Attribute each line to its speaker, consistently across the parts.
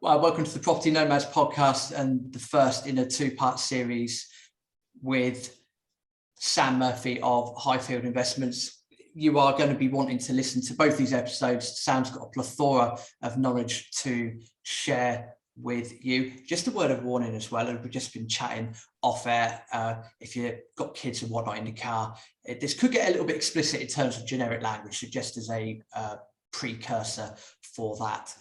Speaker 1: Well, welcome to the Property Nomads Podcast, and the first in a two-part series with Sam Murphy of Highfield Investments. You are going to be wanting to listen to both these episodes. Sam's got a plethora of knowledge to share with you. Just a word of warning as well, we've just been chatting off air. If you've got kids and whatnot in the car, this could get a little bit explicit in terms of generic language, so just as a precursor for that.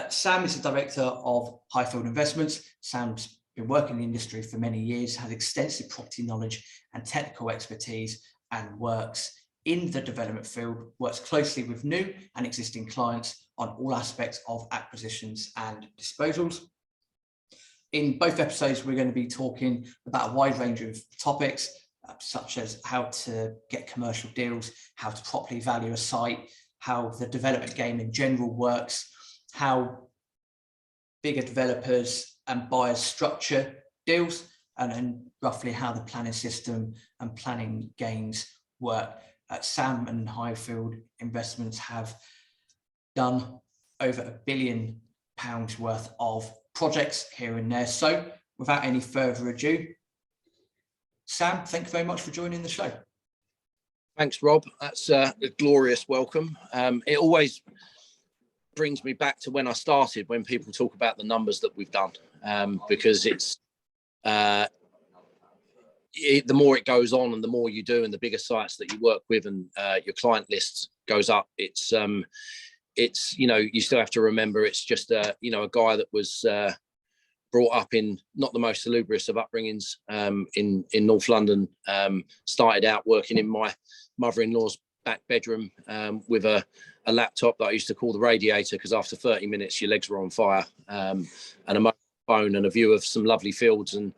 Speaker 1: Sam is the director of Highfield Investments. Sam's been working in the industry for many years, has extensive property knowledge and technical expertise, and works in the development field, works closely with new and existing clients on all aspects of acquisitions and disposals. In both episodes, we're going to be talking about a wide range of topics, such as how to get commercial deals, how to properly value a site, how the development game in general works, how bigger developers and buyers structure deals, and roughly how the planning system and planning gains work. Sam and Highfield Investments have done over £1 billion worth of projects here and there. So without any further ado, Sam, thank you very much for joining the show.
Speaker 2: Thanks, Rob. That's a glorious welcome. It always brings me back to when I started, when people talk about the numbers that we've done, because it's the more it goes on and the more you do and the bigger sites that you work with and your client list goes up, it's you still have to remember it's just a guy that was brought up in not the most salubrious of upbringings in North London, started out working in my mother-in-law's back bedroom with a laptop that I used to call the radiator, because after 30 minutes your legs were on fire, and a mobile phone and a view of some lovely fields, and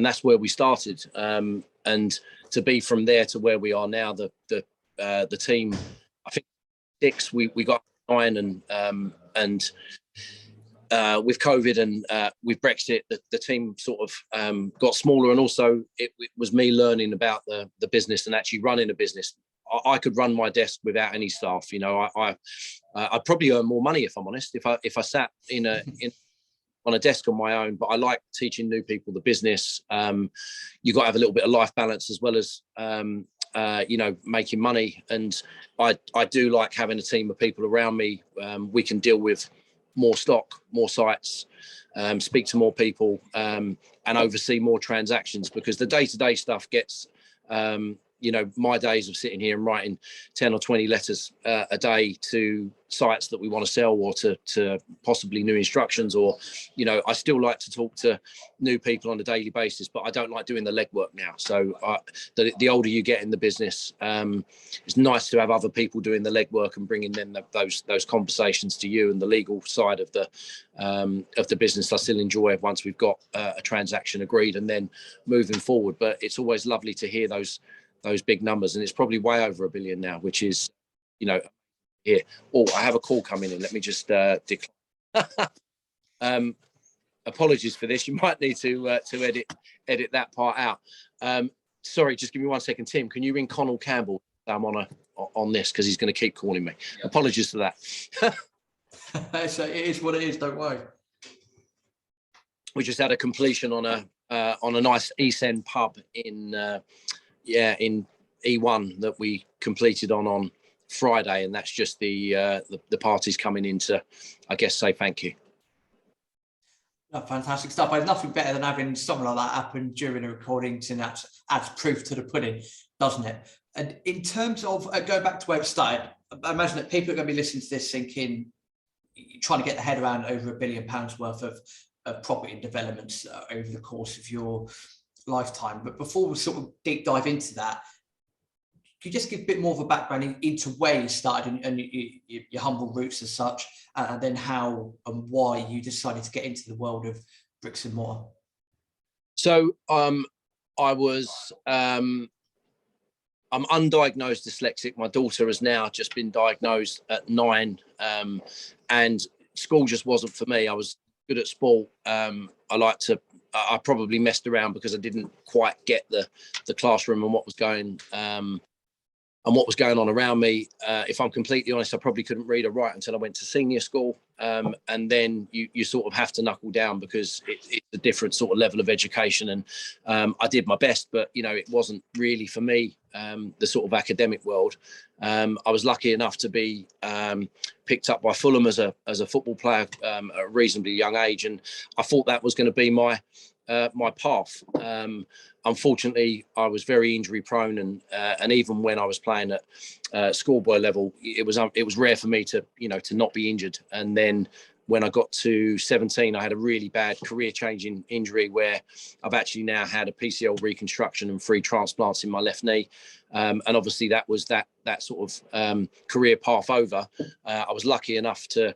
Speaker 2: that's where we started, and to be from there to where we are now, the team, I think 6, we got 9, and with COVID and with Brexit, the team sort of got smaller, and also it was me learning about the business and actually running a business. I could run my desk without any staff. I'd probably earn more money, if I'm honest, if I sat on a desk on my own. But I like teaching new people the business. You got to have a little bit of life balance as well as making money. And I do like having a team of people around me. We can deal with more stock, more sites, speak to more people, and oversee more transactions, because the day-to-day stuff gets my days of sitting here and writing 10 or 20 letters a day to sites that we want to sell, or to possibly new instructions, or I still like to talk to new people on a daily basis, but I don't like doing the legwork now. So the older you get in the business, it's nice to have other people doing the legwork and bringing them those conversations to you, and the legal side of the business I still enjoy once we've got a transaction agreed and then moving forward. But it's always lovely to hear those big numbers, and it's probably way over $1 billion now, which is, here. Oh, I have a call coming in. Let me just decline. Apologies for this. You might need to edit that part out. Sorry, just give me 1 second, Tim. Can you ring Connell Campbell? I'm on this, because he's going to keep calling me. Yeah. Apologies for that.
Speaker 1: So it is what it is. Don't worry.
Speaker 2: We just had a completion on a nice East End pub in E1 that we completed on Friday, and that's just the parties coming in to, I guess, say thank you.
Speaker 1: Oh, fantastic stuff. There's nothing better than having something like that happen during a recording, and that adds proof to the pudding, doesn't it? And in terms of going back to where it started, I imagine that people are going to be listening to this thinking, trying to get their head around over £1 billion worth of property developments over the course of your lifetime. But before we sort of deep dive into that, could you just give a bit more of a background into where you started and your humble roots as such, and then how and why you decided to get into the world of bricks and mortar?
Speaker 2: So I'm undiagnosed dyslexic. My daughter has now just been diagnosed at 9, and school just wasn't for me. I was good at sport. I probably messed around because I didn't quite get the classroom and what was going what was going on around me. If I'm completely honest, I probably couldn't read or write until I went to senior school. And then you sort of have to knuckle down because it's a different sort of level of education. And I did my best, but, it wasn't really for me, the sort of academic world. I was lucky enough to be picked up by Fulham as a football player at a reasonably young age. And I thought that was going to be my path. Unfortunately, I was very injury prone, and even when I was playing at schoolboy level, it was rare for me to not be injured. And then when I got to 17, I had a really bad career changing injury where I've actually now had a PCL reconstruction and 3 transplants in my left knee. And obviously that was that sort of career path over. I was lucky enough to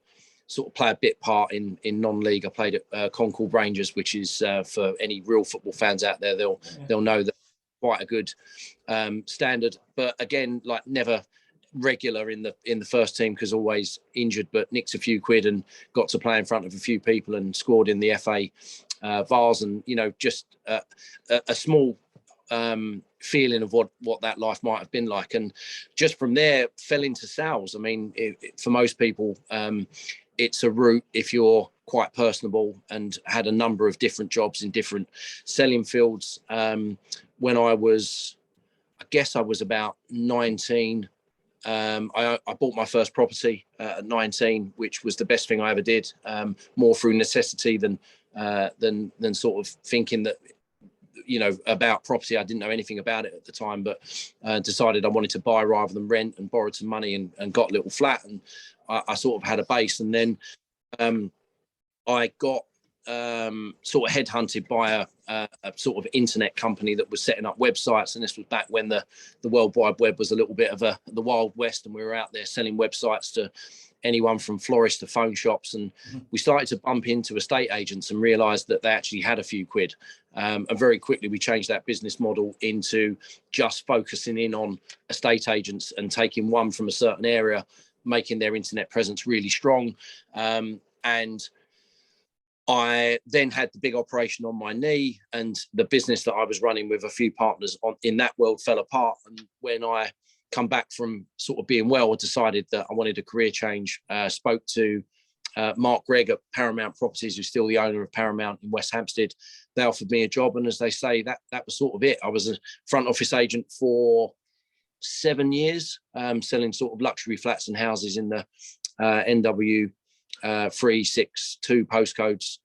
Speaker 2: sort of play a bit part in non-league. I played at Concord Rangers, which is for any real football fans out there, they'll know that quite a good standard. But again, like never regular in the first team because always injured, but nicked a few quid and got to play in front of a few people and scored in the FA Vars, and just a small feeling of what that life might have been like. And just from there fell into sales. I mean, for most people, it's a route if you're quite personable, and had a number of different jobs in different selling fields. When I was about 19, I bought my first property at 19, which was the best thing I ever did, more through necessity than sort of thinking that, about property. I didn't know anything about it at the time, but decided I wanted to buy rather than rent, and borrowed some money and got a little flat, and I sort of had a base. And then I got sort of headhunted by a sort of internet company that was setting up websites. And this was back when the World Wide Web was a little bit of the Wild West, and we were out there selling websites to anyone from florists to phone shops. And we started to bump into estate agents and realized that they actually had a few quid. And very quickly we changed that business model into just focusing in on estate agents and taking one from a certain area, making their internet presence really strong. And I then had the big operation on my knee, and the business that I was running with a few partners in that world fell apart. And when I come back from sort of being well, I decided that I wanted a career change. Spoke to Mark Gregg at Paramount Properties, who's still the owner of Paramount in West Hampstead. They offered me a job, and as they say, that was sort of it. I was a front office agent for 7 years, selling sort of luxury flats and houses in the NW 362 postcodes,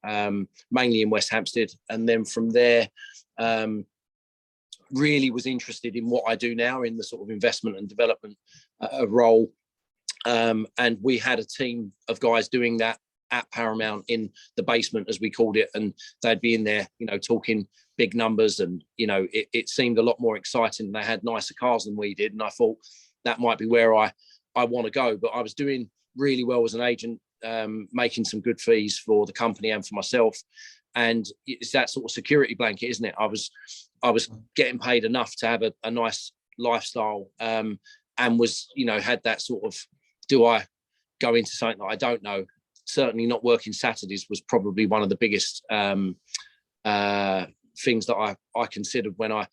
Speaker 2: mainly in West Hampstead. And then from there, really was interested in what I do now in the sort of investment and development role. And we had a team of guys doing that at Paramount in the basement, as we called it, and they'd be in there, talking big numbers, and it seemed a lot more exciting. They had nicer cars than we did, and I thought that might be where I want to go. But I was doing really well as an agent, making some good fees for the company and for myself, and it's that sort of security blanket, isn't it? I was getting paid enough to have a nice lifestyle, and was had that sort of, do I go into something that I don't know? Certainly not working Saturdays was probably one of the biggest things that I considered when I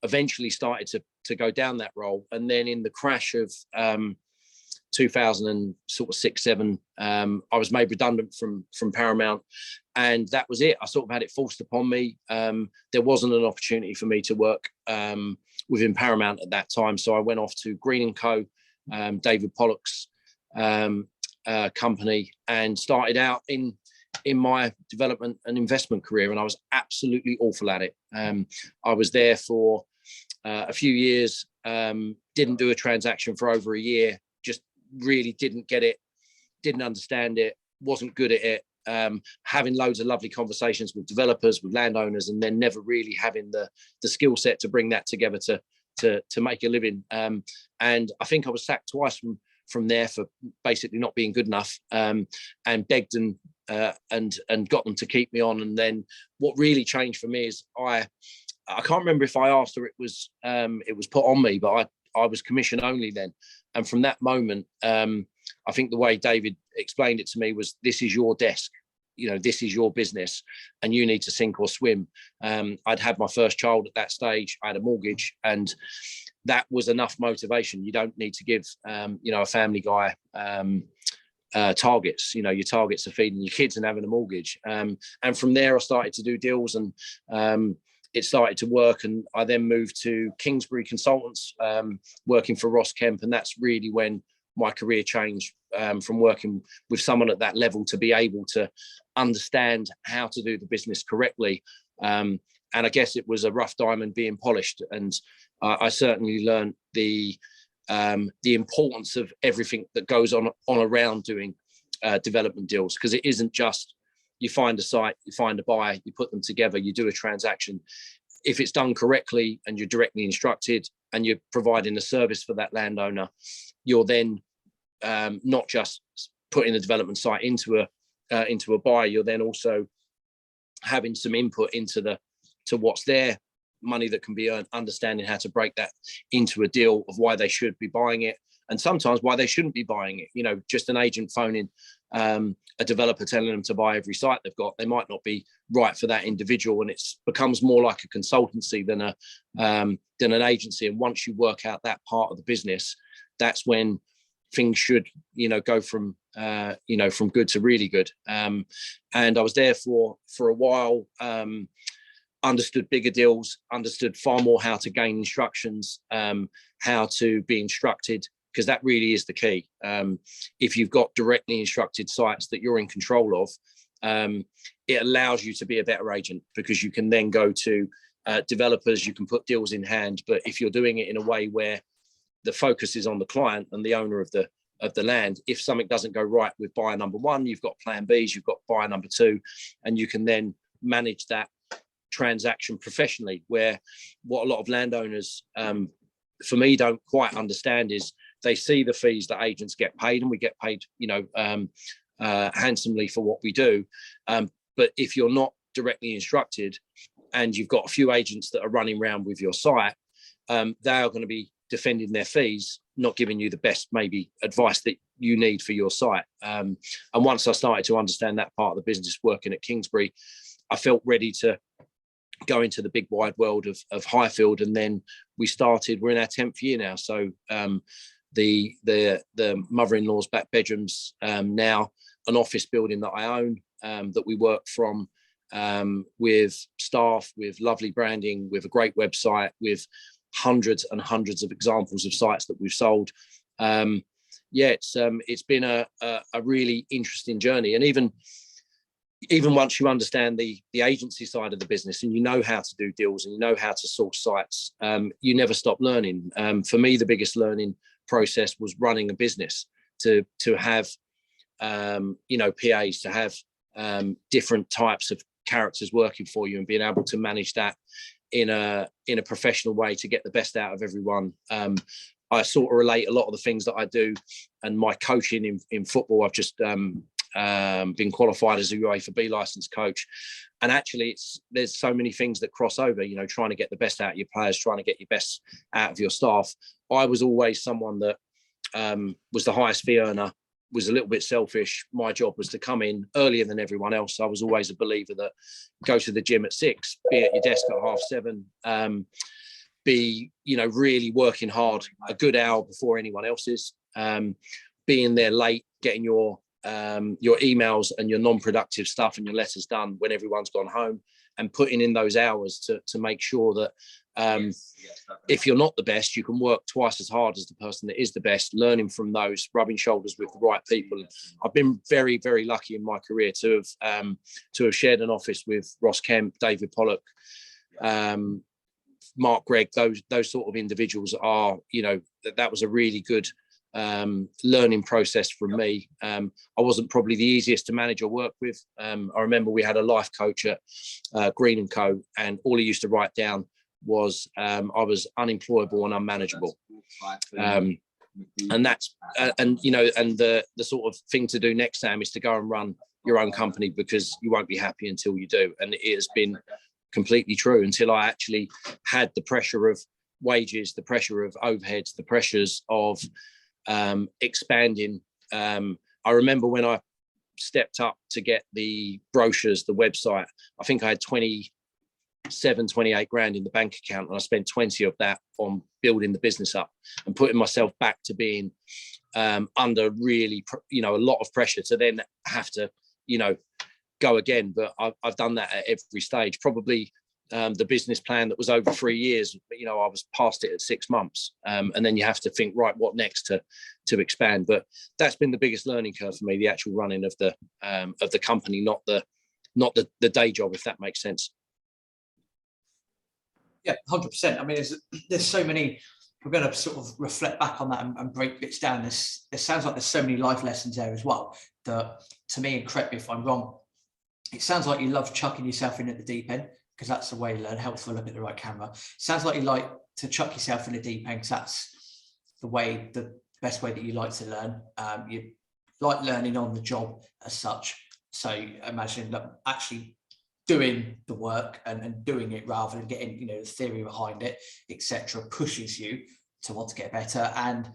Speaker 2: eventually started to go down that role. And then in the crash of 2006-07, I was made redundant from Paramount, and that was it. I sort of had it forced upon me. There wasn't an opportunity for me to work within Paramount at that time, so I went off to Green & Co, David Pollock's company, and started out in my development and investment career, and I was absolutely awful at it. I was there for a few years, didn't do a transaction for over a year, just really didn't get it, didn't understand it, wasn't good at it, having loads of lovely conversations with developers, with landowners, and then never really having the skill set to bring that together to make a living. And I think I was sacked twice from there for basically not being good enough, and begged and got them to keep me on. And then what really changed for me is I can't remember if I asked or it was put on me, but I was commission only then. And from that moment, I think the way David explained it to me was, this is your desk, this is your business, and you need to sink or swim. I'd had my first child at that stage. I had a mortgage, and that was enough motivation. You don't need to give, a family guy targets. Your targets are feeding your kids and having a mortgage. And from there, I started to do deals, and it started to work. And I then moved to Kingsbury Consultants, working for Ross Kemp. And that's really when my career changed, from working with someone at that level to be able to understand how to do the business correctly. And I guess it was a rough diamond being polished. And I certainly learned the importance of everything that goes on around doing development deals, because it isn't just you find a site, you find a buyer, you put them together, you do a transaction. If it's done correctly and you're directly instructed and you're providing a service for that landowner, you're then not just putting a development site into a buyer, you're then also having some input into what's there, money that can be earned, understanding how to break that into a deal of why they should be buying it, and sometimes why they shouldn't be buying it. Just an agent phoning a developer telling them to buy every site they've got, they might not be right for that individual, and it becomes more like a consultancy than an agency. And once you work out that part of the business, that's when things should go from good to really good. And I was there for a while. Understood bigger deals, understood far more how to gain instructions, how to be instructed, because that really is the key. If you've got directly instructed sites that you're in control of, it allows you to be a better agent, because you can then go to developers, you can put deals in hand. But if you're doing it in a way where the focus is on the client and the owner of the land, if something doesn't go right with buyer number one, you've got plan Bs, you've got buyer number two, and you can then manage that transaction professionally. Where what a lot of landowners for me don't quite understand is they see the fees that agents get paid, and we get paid handsomely for what we do, but if you're not directly instructed and you've got a few agents that are running around with your site, they are going to be defending their fees, not giving you the best maybe advice that you need for your site. And once I started to understand that part of the business working at Kingsbury, I felt ready to go into the big wide world of Highfield. And then we're in our 10th year now. So the mother-in-law's back bedrooms, now an office building that I own, that we work from, with staff, with lovely branding, with a great website, with hundreds and hundreds of examples of sites that we've sold. It's been a really interesting journey. And even once you understand the agency side of the business, and you know how to do deals and you know how to source sites, you never stop learning. For me, the biggest learning process was running a business, to have PAs, to have different types of characters working for you, and being able to manage that in a professional way to get the best out of everyone. I sort of relate a lot of the things that I do and my coaching in football. I've just been qualified as a UEFA B licensed coach, and actually there's so many things that cross over, trying to get the best out of your players, trying to get your best out of your staff. I was always someone that was the highest fee earner, was a little bit selfish. My job was to come in earlier than everyone else. I was always a believer that go to the gym at 6, be at your desk at 7:30, be really working hard a good hour before anyone else is, being there late, getting your emails and your non-productive stuff and your letters done when everyone's gone home, and putting in those hours to make sure that if you're not the best, you can work twice as hard as the person that is the best, learning from those, rubbing shoulders with the right people. I've been very, very lucky in my career to have shared an office with Ross Kemp, David Pollock, Mark Gregg. Those sort of individuals are, that was a really good learning process for me. I wasn't probably the easiest to manage or work with. I remember we had a life coach at Green & Co, and all he used to write down was I was unemployable and unmanageable. And that's and the sort of thing to do next, Sam, is to go and run your own company, because you won't be happy until you do. And it has been completely true, until I actually had the pressure of wages, the pressure of overheads, the pressures of expanding. I remember when I stepped up to get the brochures, the website, I think I had 20 28 grand in the bank account, and I spent 20 of that on building the business up and putting myself back to being under really, a lot of pressure to then have to, go again. But I've done that at every stage. Probably the business plan that was over 3 years, I was past it at 6 months. And then you have to think, right, what next to expand? But that's been the biggest learning curve for me, the actual running of the company, not the day job, if that makes sense.
Speaker 1: Yeah, 100%. I mean, there's so many. We're going to sort of reflect back on that and break bits down. It sounds like there's so many life lessons there as well that, to me, and correct me if I'm wrong, it sounds like you love chucking yourself in at the deep end, because that's the way you learn. Helpful, look at the right camera. Sounds like you like to chuck yourself in the deep end, because that's the best way that you like to learn. You like learning on the job as such. So imagine that actually doing the work and doing it rather than getting, the theory behind it, etc., pushes you to want to get better. And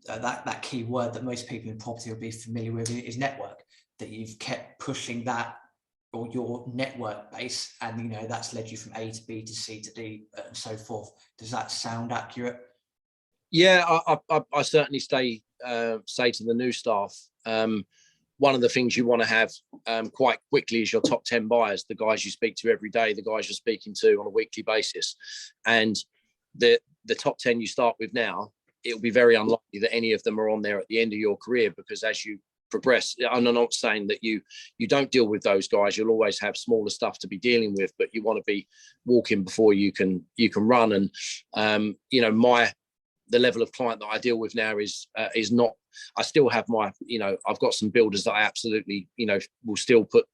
Speaker 1: that key word that most people in property will be familiar with is network, that you've kept pushing that, or your network base, and that's led you from A to B to C to D and so forth. Does that sound accurate?
Speaker 2: Yeah, I certainly say to the new staff, one of the things you want to have quite quickly is your top 10 buyers, the guys you speak to every day, the guys you're speaking to on a weekly basis. And the top 10 you start with now, it'll be very unlikely that any of them are on there at the end of your career, because as you progress, I'm not saying that you don't deal with those guys. You'll always have smaller stuff to be dealing with, but you want to be walking before you can run. And the level of client that I deal with now is not. I still have my, I've got some builders that I absolutely, will still put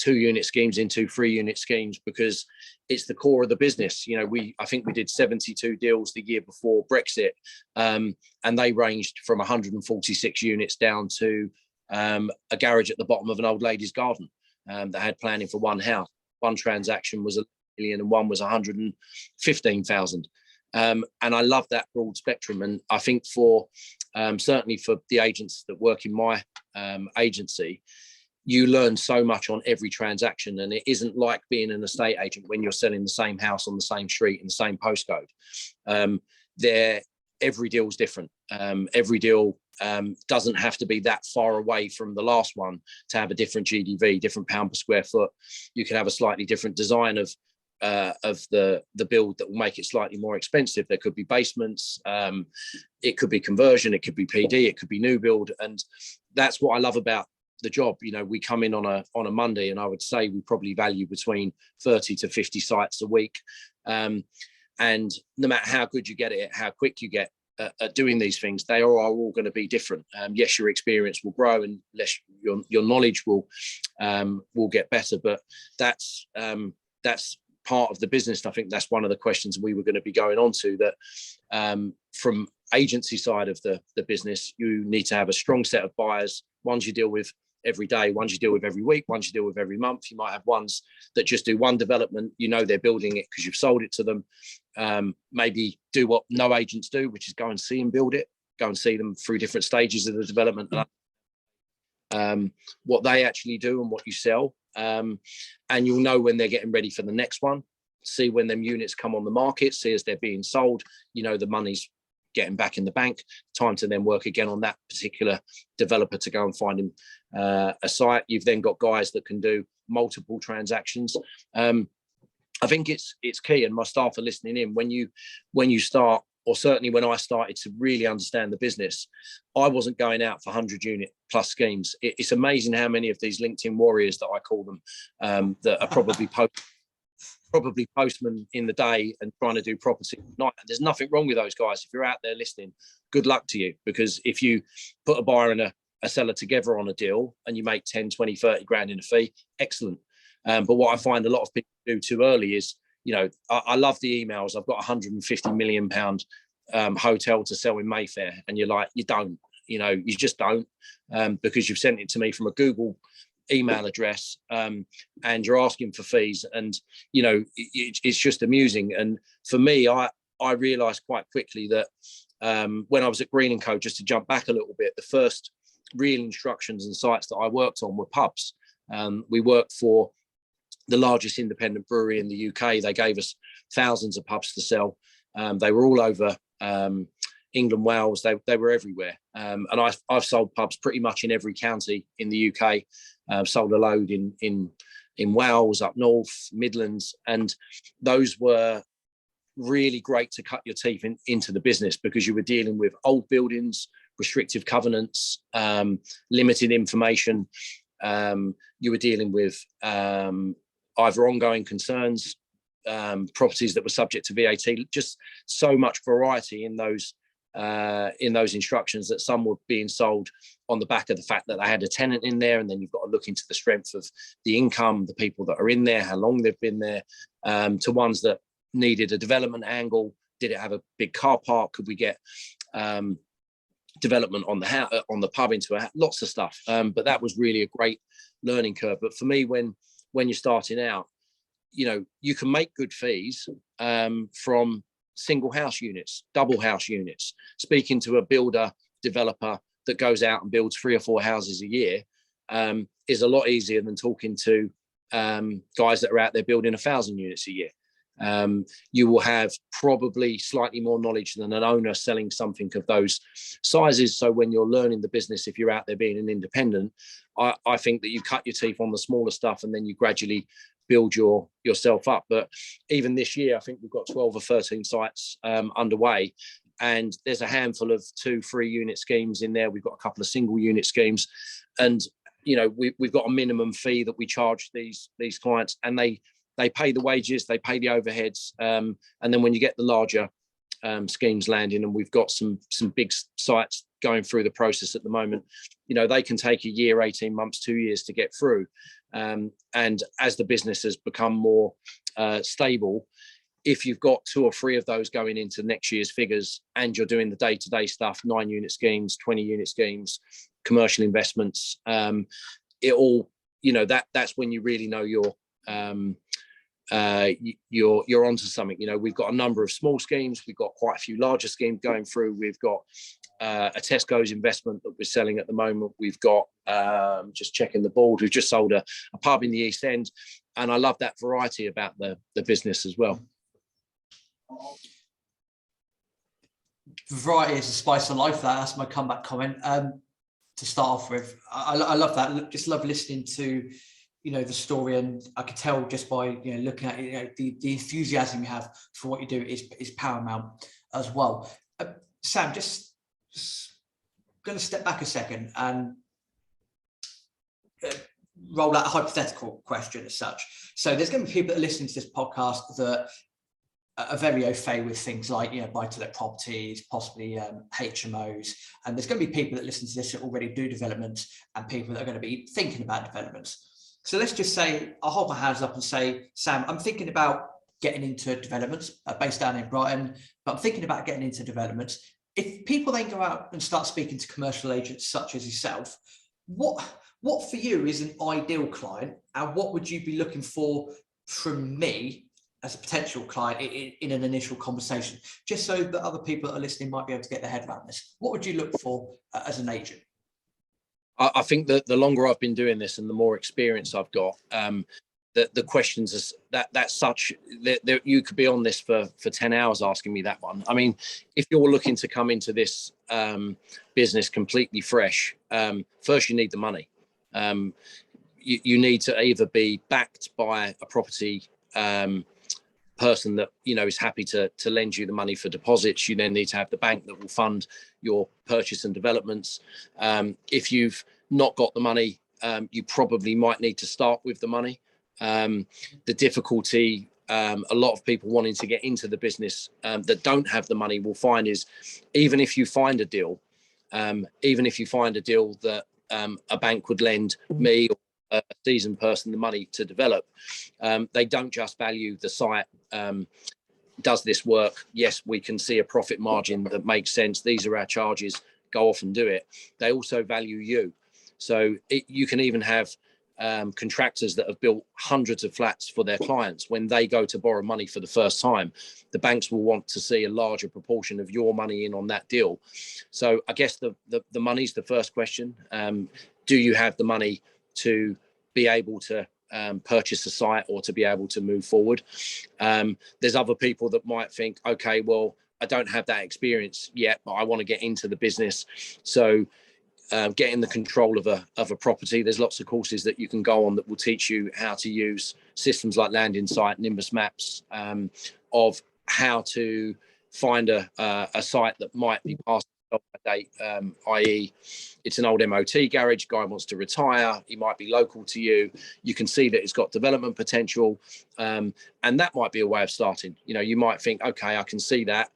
Speaker 2: 2-unit schemes into 3-unit schemes, because it's the core of the business. I think we did 72 deals the year before Brexit, and they ranged from 146 units down to a garage at the bottom of an old lady's garden that had planning for one house. One transaction was $1 million and one was 115,000. And I love that broad spectrum. And I think for certainly for the agents that work in my agency, you learn so much on every transaction. And it isn't like being an estate agent when you're selling the same house on the same street in the same postcode. Every deal is different. Every deal doesn't have to be that far away from the last one to have a different GDV, different pound per square foot. You can have a slightly different design of the build that will make it slightly more expensive. There could be basements, it could be conversion, it could be PD, it could be new build. And that's what I love about the job. We come in on a Monday, and I would say we probably value between 30 to 50 sites a week. And no matter how good you get at it, how quick you get at doing these things, they are all going to be different. Yes, your experience will grow, and your knowledge will get better. But that's part of the business. And I think that's one of the questions we were going to be going on to, that from agency side of the business, you need to have a strong set of buyers, ones you deal with every day, ones you deal with every week, ones you deal with every month. You might have ones that just do one development, they're building it because you've sold it to them. Maybe do what no agents do, which is go and see and build it, go and see them through different stages of the development, what they actually do and what you sell. And you'll know when they're getting ready for the next one. See when them units come on the market, see as they're being sold, the money's getting back in the bank. Time to then work again on that particular developer to go and find him a site. You've then got guys that can do multiple transactions. I think it's key, and my staff are listening in. When you start, or certainly when I started to really understand the business, I wasn't going out for 100-unit plus schemes. It's amazing how many of these LinkedIn warriors, that I call them, that are probably postmen in the day and trying to do property at night. And there's nothing wrong with those guys. If you're out there listening, good luck to you, because if you put a buyer and a seller together on a deal and you make 10, 20, 30 grand in a fee, excellent. But what I find a lot of people do too early is, I love the emails. I've got £150 million hotel to sell in Mayfair. And you're like, you don't, you just don't, because you've sent it to me from a Google email address, and you're asking for fees, and it's just amusing. And for me, I realized quite quickly that when I was at Green & Co, just to jump back a little bit, the first real instructions and sites that I worked on were pubs. We worked for the largest independent brewery in the UK. They gave us thousands of pubs to sell. They were all over England, Wales. They were everywhere. And I've sold pubs pretty much in every county in the UK. Sold a load in Wales, up north, Midlands, and those were really great to cut your teeth into the business, because you were dealing with old buildings, restrictive covenants, limited information. You were dealing with either ongoing concerns, properties that were subject to VAT, just so much variety in those instructions, that some were being sold on the back of the fact that they had a tenant in there, and then you've got to look into the strength of the income, the people that are in there, how long they've been there, to ones that needed a development angle. Did it have a big car park? Could we get development on the pub into lots of stuff? But that was really a great learning curve. But for me, when you're starting out, you can make good fees from single house units, double house units. Speaking to a builder developer that goes out and builds 3 or 4 houses a year is a lot easier than talking to guys that are out there building 1,000 units a year. You will have probably slightly more knowledge than an owner selling something of those sizes. So when you're learning the business, if you're out there being an independent, I think that you cut your teeth on the smaller stuff, and then you gradually build yourself up. But even this year, I think we've got 12 or 13 sites underway, and there's a handful of 2-3 unit schemes in there. We've got a couple of single unit schemes, and we've got a minimum fee that we charge these clients, and they pay the wages, they pay the overheads, and then when you get the larger schemes landing, and we've got some big sites going through the process at the moment, they can take a year, 18 months, 2 years to get through. And as the business has become more stable, if you've got 2 or 3 of those going into next year's figures, and you're doing the day-to-day stuff, 9 unit schemes, 20 unit schemes, commercial investments, it all, that's when you really know you're onto something. We've got a number of small schemes, we've got quite a few larger schemes going through. We've got a Tesco's investment that we're selling at the moment. We've got just checking the board, we've just sold a pub in the East End, and I love that variety about the business as well.
Speaker 1: Variety is the spice of life. That's my comeback comment to start off with. I love that. Just love listening to the story, and I could tell just by looking at it, the enthusiasm you have for what you do is paramount as well. Sam, just going to step back a second and roll out a hypothetical question as such. So there's going to be people that are listening to this podcast that are very au fait with things like buy-to-let properties, possibly HMOs, and there's going to be people that listen to this that already do developments, and people that are going to be thinking about developments. So let's just say I'll hold my hands up and say, Sam, I'm thinking about getting into developments, based down in Brighton, but I'm thinking about getting into developments. If people then go out and start speaking to commercial agents such as yourself, what for you is an ideal client, and what would you be looking for from me as a potential client in an initial conversation, just so that other people that are listening might be able to get their head around this? What would you look for as an agent?
Speaker 2: I think that the longer I've been doing this and the more experience I've got, the questions that's such that you could be on this for 10 hours asking me that one. I mean, if you're looking to come into this business completely fresh, first you need the money. You need to either be backed by a property person that is happy to lend you the money for deposits. You then need to have the bank that will fund your purchase and developments. If you've not got the money, you probably might need to start with the money. The difficulty a lot of people wanting to get into the business that don't have the money will find is, even if you find a deal that a bank would lend me or a seasoned person the money to develop, they don't just value the site. Does this work? Yes, we can see a profit margin that makes sense. These are our charges. Go off and do it. They also value you. So you can even have contractors that have built hundreds of flats for their clients. When they go to borrow money for the first time, the banks will want to see a larger proportion of your money in on that deal. So I guess the money's the first question. Do you have the money to be able to purchase a site or to be able to move forward. There's other people that might think, okay, well, I don't have that experience yet, but I want to get into the business. So getting the control of a property, there's lots of courses that you can go on that will teach you how to use systems like Land Insight, Nimbus Maps, of how to find a site that might be past date, i.e. it's an old MOT garage, guy wants to retire, he might be local to you, you can see that it's got development potential, and that might be a way of starting. You might think, okay, I can see that,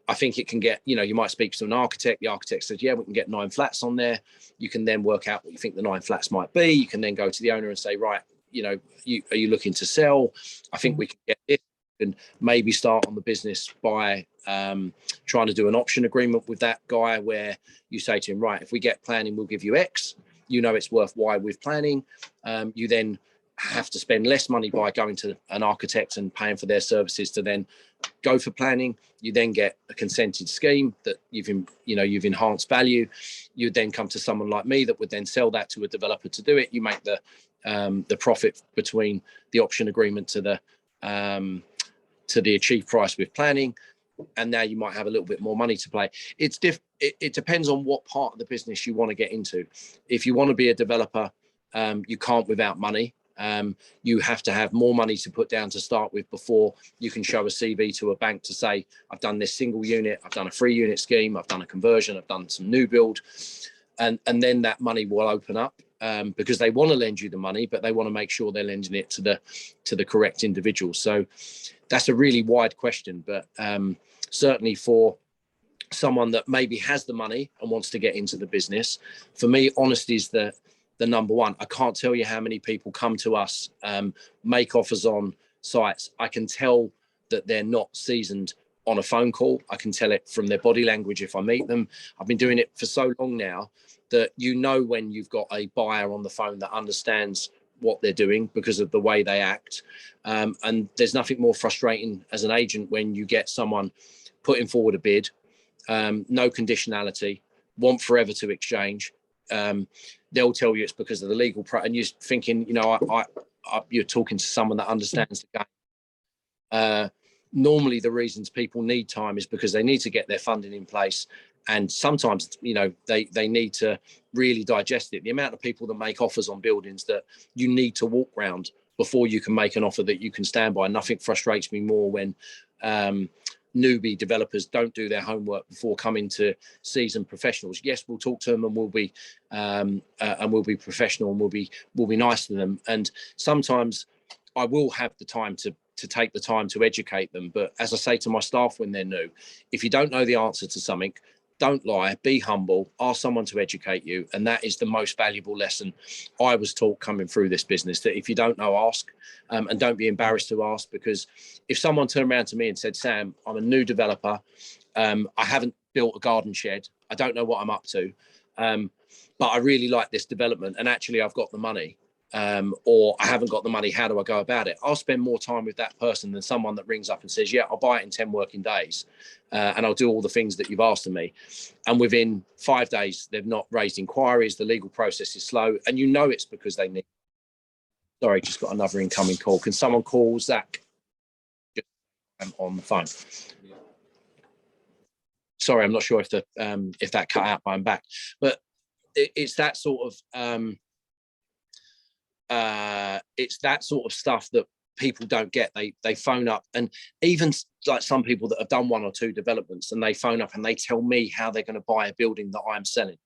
Speaker 2: I think it can get, you might speak to an architect, the architect says, yeah, we can get 9 flats on there. You can then work out what you think the 9 flats might be. You can then go to the owner and say, right, are you looking to sell? I think we can get this, and maybe start on the business by trying to do an option agreement with that guy where you say to him, right, if we get planning, we'll give you X, it's worth Y with planning. You then have to spend less money by going to an architect and paying for their services to then go for planning. You then get a consented scheme that you've enhanced value. You then come to someone like me that would then sell that to a developer to do it. You make the profit between the option agreement to the achieved price with planning, and now you might have a little bit more money to play. It depends on what part of the business you want to get into. If you want to be a developer, you can't without money. You have to have more money to put down to start with before you can show a CV to a bank to say, I've done this single unit, I've done a 3 unit scheme, I've done a conversion, I've done some new build, and then that money will open up, because they want to lend you the money, but they want to make sure they're lending it to the correct individual. So that's a really wide question, but certainly for someone that maybe has the money and wants to get into the business, for me, honesty is the number one. I can't tell you how many people come to us, make offers on sites. I can tell that they're not seasoned on a phone call. I can tell it from their body language if I meet them. I've been doing it for so long now that when you've got a buyer on the phone that understands what they're doing because of the way they act. And there's nothing more frustrating as an agent when you get someone putting forward a bid, no conditionality, want forever to exchange. They'll tell you it's because of the legal and you're thinking, you're talking to someone that understands the game. Normally the reasons people need time is because they need to get their funding in place, and sometimes they need to really digest it. The amount of people that make offers on buildings that you need to walk around before you can make an offer that you can stand by. Nothing frustrates me more when newbie developers don't do their homework before coming to seasoned professionals. Yes, we'll talk to them and we'll be professional and we'll be nice to them. And sometimes I will have the time to take the time to educate them. But as I say to my staff when they're new, if you don't know the answer to something, don't lie, be humble, ask someone to educate you. And that is the most valuable lesson I was taught coming through this business, that if you don't know, ask, and don't be embarrassed to ask. Because if someone turned around to me and said, Sam, I'm a new developer, I haven't built a garden shed, I don't know what I'm up to, but I really like this development and actually I've got the money, or I haven't got the money, how do I go about it? I'll spend more time with that person than someone that rings up and says, yeah, I'll buy it in 10 working days, and I'll do all the things that you've asked of me. And within 5 days, they've not raised inquiries, the legal process is slow, and it's because they need. Sorry, just got another incoming call. Can someone call Zach? I'm on the phone. Sorry, I'm not sure if that cut out, but I'm back. But it's that sort of stuff that people don't get. They phone up, and even like some people that have done 1 or 2 developments, and they phone up and they tell me how they're going to buy a building that I'm selling.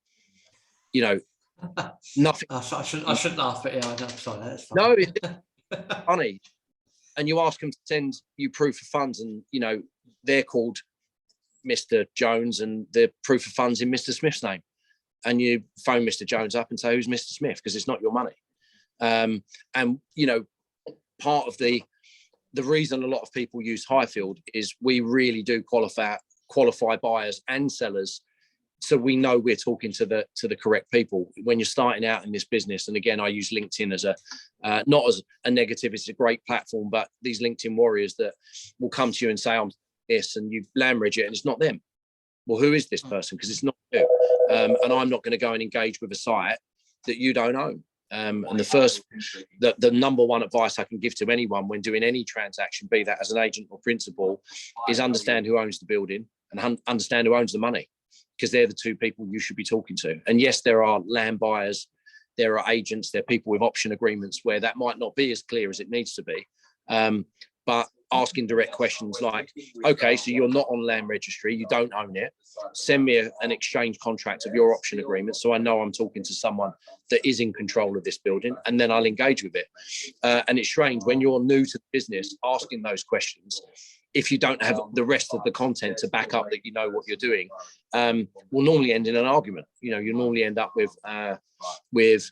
Speaker 2: Nothing.
Speaker 1: I shouldn't laugh, but yeah, I'm sorry, that's fine.
Speaker 2: No, it's funny. And you ask them to send you proof of funds, and they're called Mr. Jones, and the proof of funds in Mr. Smith's name. And you phone Mr. Jones up and say, "Who's Mr. Smith?" Because it's not your money. And part of the reason a lot of people use Highfield is we really do qualify buyers and sellers, so we know we're talking to the correct people when you're starting out in this business. And again, I use LinkedIn as not as a negative, it's a great platform, but these LinkedIn warriors that will come to you and say, I'm this, and you language it and it's not them. Well, who is this person? Because it's not you. And I'm not going to go and engage with a site that you don't own. And the number one advice I can give to anyone when doing any transaction, be that as an agent or principal, is understand who owns the building and understand who owns the money, because they're the two people you should be talking to. And yes, there are land buyers, there are agents, there are people with option agreements where that might not be as clear as it needs to be. But asking direct questions like, okay, so you're not on land registry, you don't own it. Send me an exchange contract of your option agreement so I know I'm talking to someone that is in control of this building, and then I'll engage with it. And it's strange when you're new to the business, asking those questions, if you don't have the rest of the content to back up that you know what you're doing, will normally end in an argument. You know, you normally end up with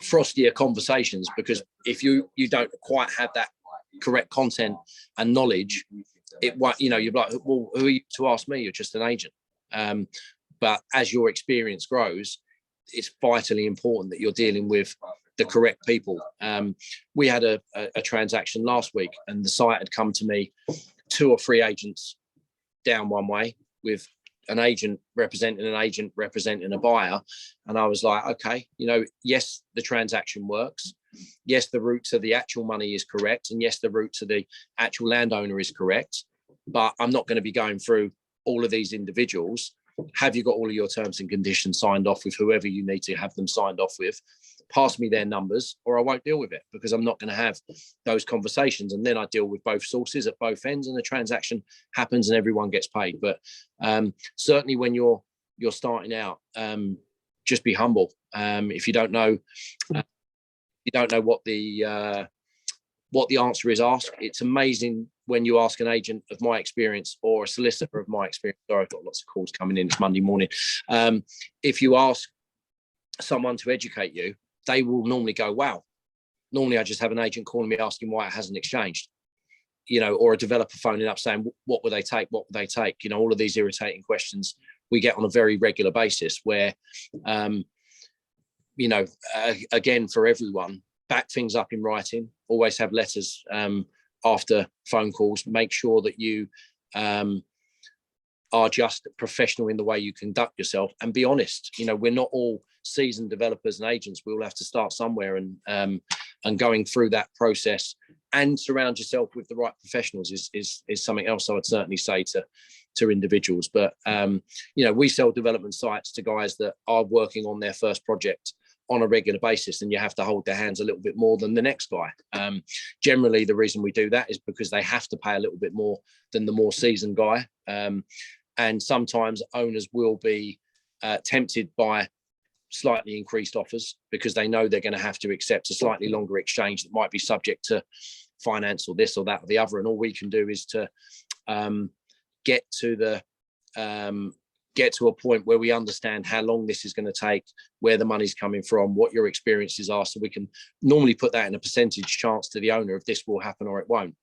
Speaker 2: frostier conversations, because if you don't quite have that correct content and knowledge, it won't, you know, you're like, well, who are you to ask me? You're just an agent. But as your experience grows, it's vitally important that you're dealing with the correct people. We had a transaction last week, and the site had come to me 2 or 3 agents down one way, with an agent representing a buyer. And I was like, okay, you know, yes, the transaction works. Yes, the route to the actual money is correct. And yes, the route to the actual landowner is correct. But I'm not going to be going through all of these individuals. Have you got all of your terms and conditions signed off with whoever you need to have them signed off with? Pass me their numbers, or I won't deal with it, because I'm not going to have those conversations. And then I deal with both sources at both ends, and the transaction happens and everyone gets paid. But certainly when you're starting out, just be humble. If you don't know, what the answer is, ask. It's amazing when you ask an agent of my experience or a solicitor of my experience. Sorry, I've got lots of calls coming in. It's Monday morning. If you ask someone to educate you, they will normally go, wow, normally I just have an agent calling me asking why it hasn't exchanged, you know, or a developer phoning up saying, what would they take? What would they take? You know, all of these irritating questions we get on a very regular basis where, you know, again, for everyone, back things up in writing, always have letters after phone calls, make sure that you are just professional in the way you conduct yourself, and be honest. You know, we're not all seasoned developers and agents. We all have to start somewhere, and going through that process and surround yourself with the right professionals is something else I would certainly say to individuals. But you know, we sell development sites to guys that are working on their first project on a regular basis, and you have to hold their hands a little bit more than the next guy. Generally, the reason we do that is because they have to pay a little bit more than the more seasoned guy. And sometimes owners will be tempted by slightly increased offers because they know they're going to have to accept a slightly longer exchange that might be subject to finance or this or that or the other. And all we can do is to get to a point where we understand how long this is going to take, where the money's coming from, what your experiences are, so we can normally put that in a percentage chance to the owner if this will happen or it won't.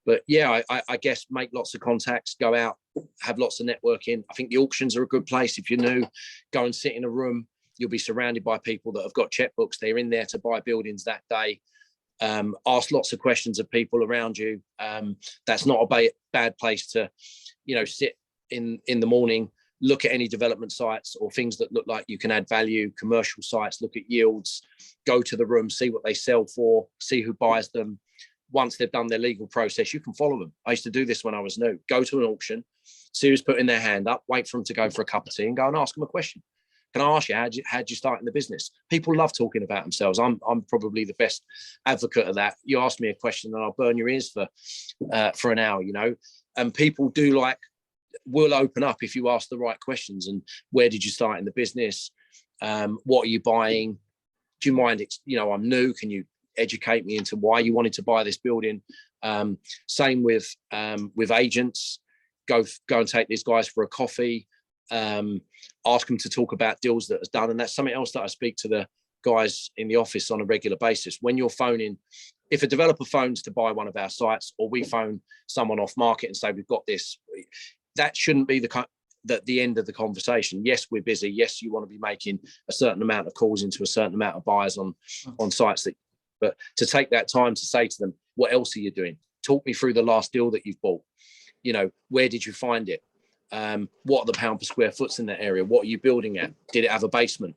Speaker 2: But yeah, I guess make lots of contacts, go out, have lots of networking. I think the auctions are a good place. If you're new, go and sit in a room. You'll be surrounded by people that have got checkbooks. They're in there to buy buildings that day. Ask lots of questions of people around you. That's not a bad place to, you know, sit in the morning, look at any development sites or things that look like you can add value, commercial sites, look at yields, go to the room, see what they sell for, see who buys them. Once they've done their legal process, you can follow them. I used to do this when I was new. Go to an auction, see who's putting their hand up, wait for them to go for a cup of tea and go and ask them a question. Can I ask you, how'd you start in the business? People love talking about themselves. I'm probably the best advocate of that. You ask me a question and I'll burn your ears for an hour, you know. And people will open up if you ask the right questions. And where did you start in the business? What are you buying? Do you mind, you know, I'm new. Can you educate me into why you wanted to buy this building? Same with agents. Go and take these guys for a coffee. Ask them to talk about deals that is done. And that's something else that I speak to the guys in the office on a regular basis. When you're phoning, if a developer phones to buy one of our sites, or we phone someone off market and say, we've got this, that shouldn't be the end of the conversation. Yes, we're busy. Yes, you want to be making a certain amount of calls into a certain amount of buyers on sites, but to take that time to say to them, what else are you doing? Talk me through the last deal that you've bought. You know, where did you find it? What are the pound per square foots in that area? What are you building at? Did it have a basement?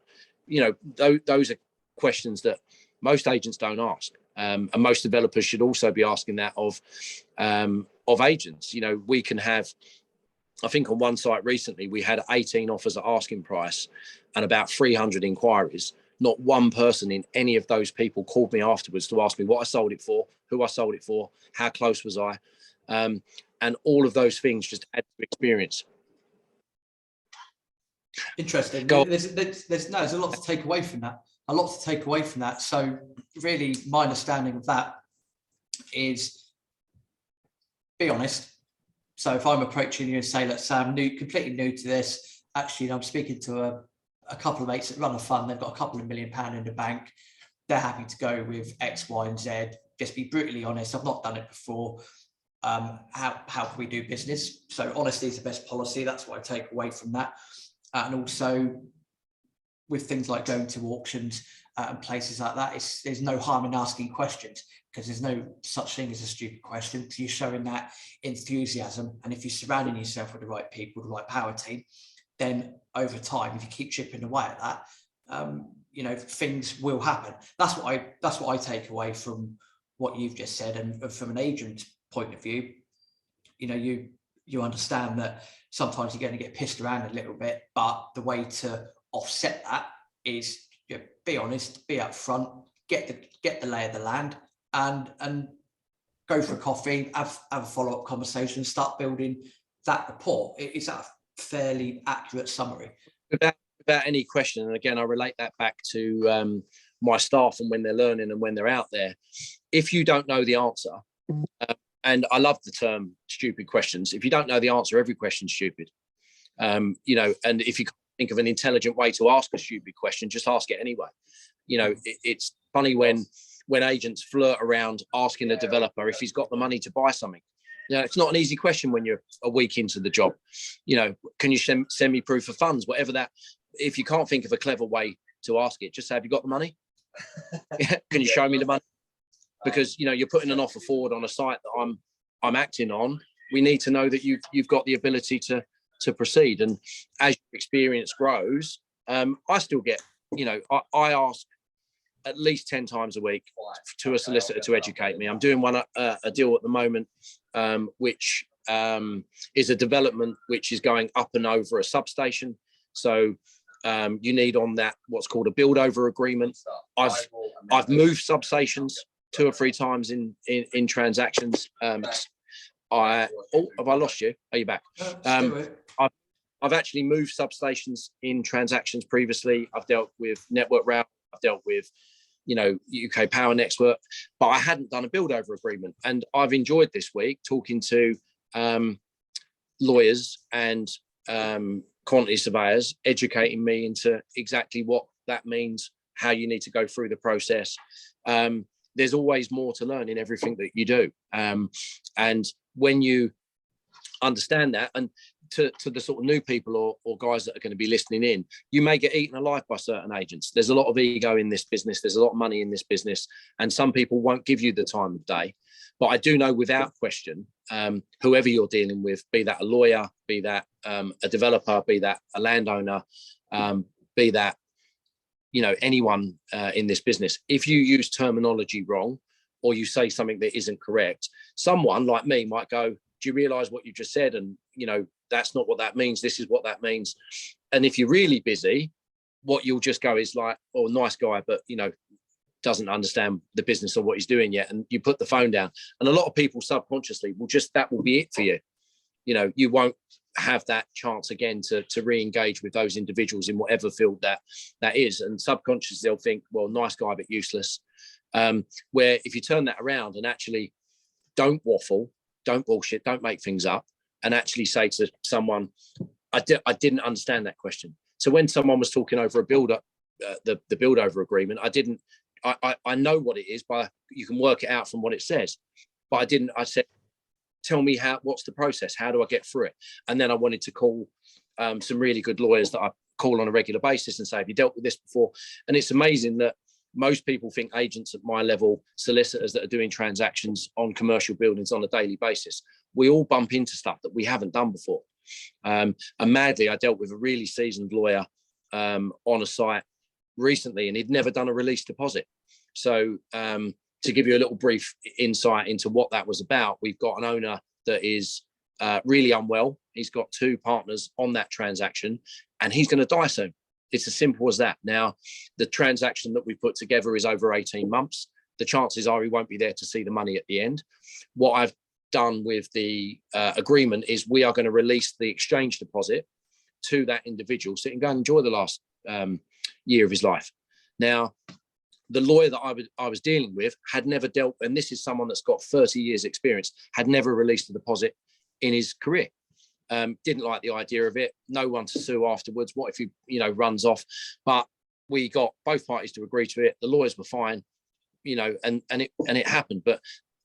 Speaker 2: those are questions that most agents don't ask. And most developers should also be asking that of agents. We can have, I think on one site recently, we had 18 offers at asking price and about 300 inquiries. Not one person in any of those people called me afterwards to ask me what I sold it for, who I sold it for, how close was I? And all of those things just add to experience.
Speaker 1: Interesting. There's a lot to take away from that. So really my understanding of that is be honest. So if I'm approaching you and say, look, Sam, completely new to this, actually, I'm speaking to a couple of mates that run a fund, they've got a couple of £1 million in the bank. They're happy to go with X, Y, and Z. Just be brutally honest. I've not done it before. How can we do business? So honesty is the best policy. That's what I take away from that. And also with things like going to auctions and places like that, there's no harm in asking questions, because there's no such thing as a stupid question, because you're showing that enthusiasm. And if you're surrounding yourself with the right people, the right power team, then over time, if you keep chipping away at that, things will happen. That's what I take away from what you've just said. And from an agent's point of view, you understand that sometimes you're going to get pissed around a little bit, but the way to offset that is be honest, be upfront, get the lay of the land, and go for a coffee, have a follow-up conversation, start building that rapport. Is that a fairly accurate summary?
Speaker 2: Without any question, and again, I relate that back to my staff and when they're learning and when they're out there. If you don't know the answer, and I love the term stupid questions. If you don't know the answer, every question's stupid. And if you can't think of an intelligent way to ask a stupid question, just ask it anyway. It's funny when agents flirt around asking a developer if he's got the money to buy something. It's not an easy question when you're a week into the job. Can you send me proof of funds, whatever that. If you can't think of a clever way to ask it, just say, have you got the money? Can you show me the money? Because you're putting an offer forward on a site that I'm acting on. We need to know that you've got the ability to proceed. And as your experience grows, I still get, I ask at least 10 times a week to a solicitor to educate me. I'm doing a deal at the moment, which is a development which is going up and over a substation. So you need on that what's called a build over agreement. I've moved substations 2 or 3 times in transactions. Have I lost you? Are you back? I've actually moved substations in transactions previously. I've dealt with Network Rail. I've dealt with, UK Power Network, but I hadn't done a build over agreement. And I've enjoyed this week talking to lawyers and quantity surveyors, educating me into exactly what that means, how you need to go through the process. There's always more to learn in everything that you do. And when you understand that, and to the sort of new people or guys that are going to be listening in, you may get eaten alive by certain agents. There's a lot of ego in this business. There's a lot of money in this business. And some people won't give you the time of day. But I do know without question, whoever you're dealing with, be that a lawyer, be that a developer, be that a landowner, be that anyone in this business, if you use terminology wrong or you say something that isn't correct, someone like me might go, do you realize what you just said? And that's not what that means. This is what that means. And if you're really busy, what you'll just go is like, oh, nice guy, but doesn't understand the business or what he's doing yet. And you put the phone down. And a lot of people subconsciously that will be it for you. You won't have that chance again to re-engage with those individuals in whatever field that is. And subconsciously they'll think, well, nice guy, but useless. Where if you turn that around and actually don't waffle, don't bullshit, don't make things up, and actually say to someone, I didn't understand that question. So when someone was talking over a build-up, the build-over agreement, I know what it is, but you can work it out from what it says. But I said, tell me what's the process? How do I get through it? And then I wanted to call some really good lawyers that I call on a regular basis and say, have you dealt with this before? And it's amazing that most people think agents at my level, solicitors that are doing transactions on commercial buildings on a daily basis, we all bump into stuff that we haven't done before. And madly, I dealt with a really seasoned lawyer on a site recently, and he'd never done a release deposit. So to give you a little brief insight into what that was about, we've got an owner that is really unwell. He's got 2 partners on that transaction, and he's going to die soon. It's as simple as that. Now, the transaction that we put together is over 18 months. The chances are he won't be there to see the money at the end. What I've done with the agreement is we are going to release the exchange deposit to that individual so he can go and enjoy the last year of his life. Now, the lawyer that I was dealing with had never dealt, and this is someone that's got 30 years experience, had never released a deposit in his career. Didn't like the idea of it. No one to sue afterwards. What if he, runs off? But we got both parties to agree to it. The lawyers were fine, and it happened. But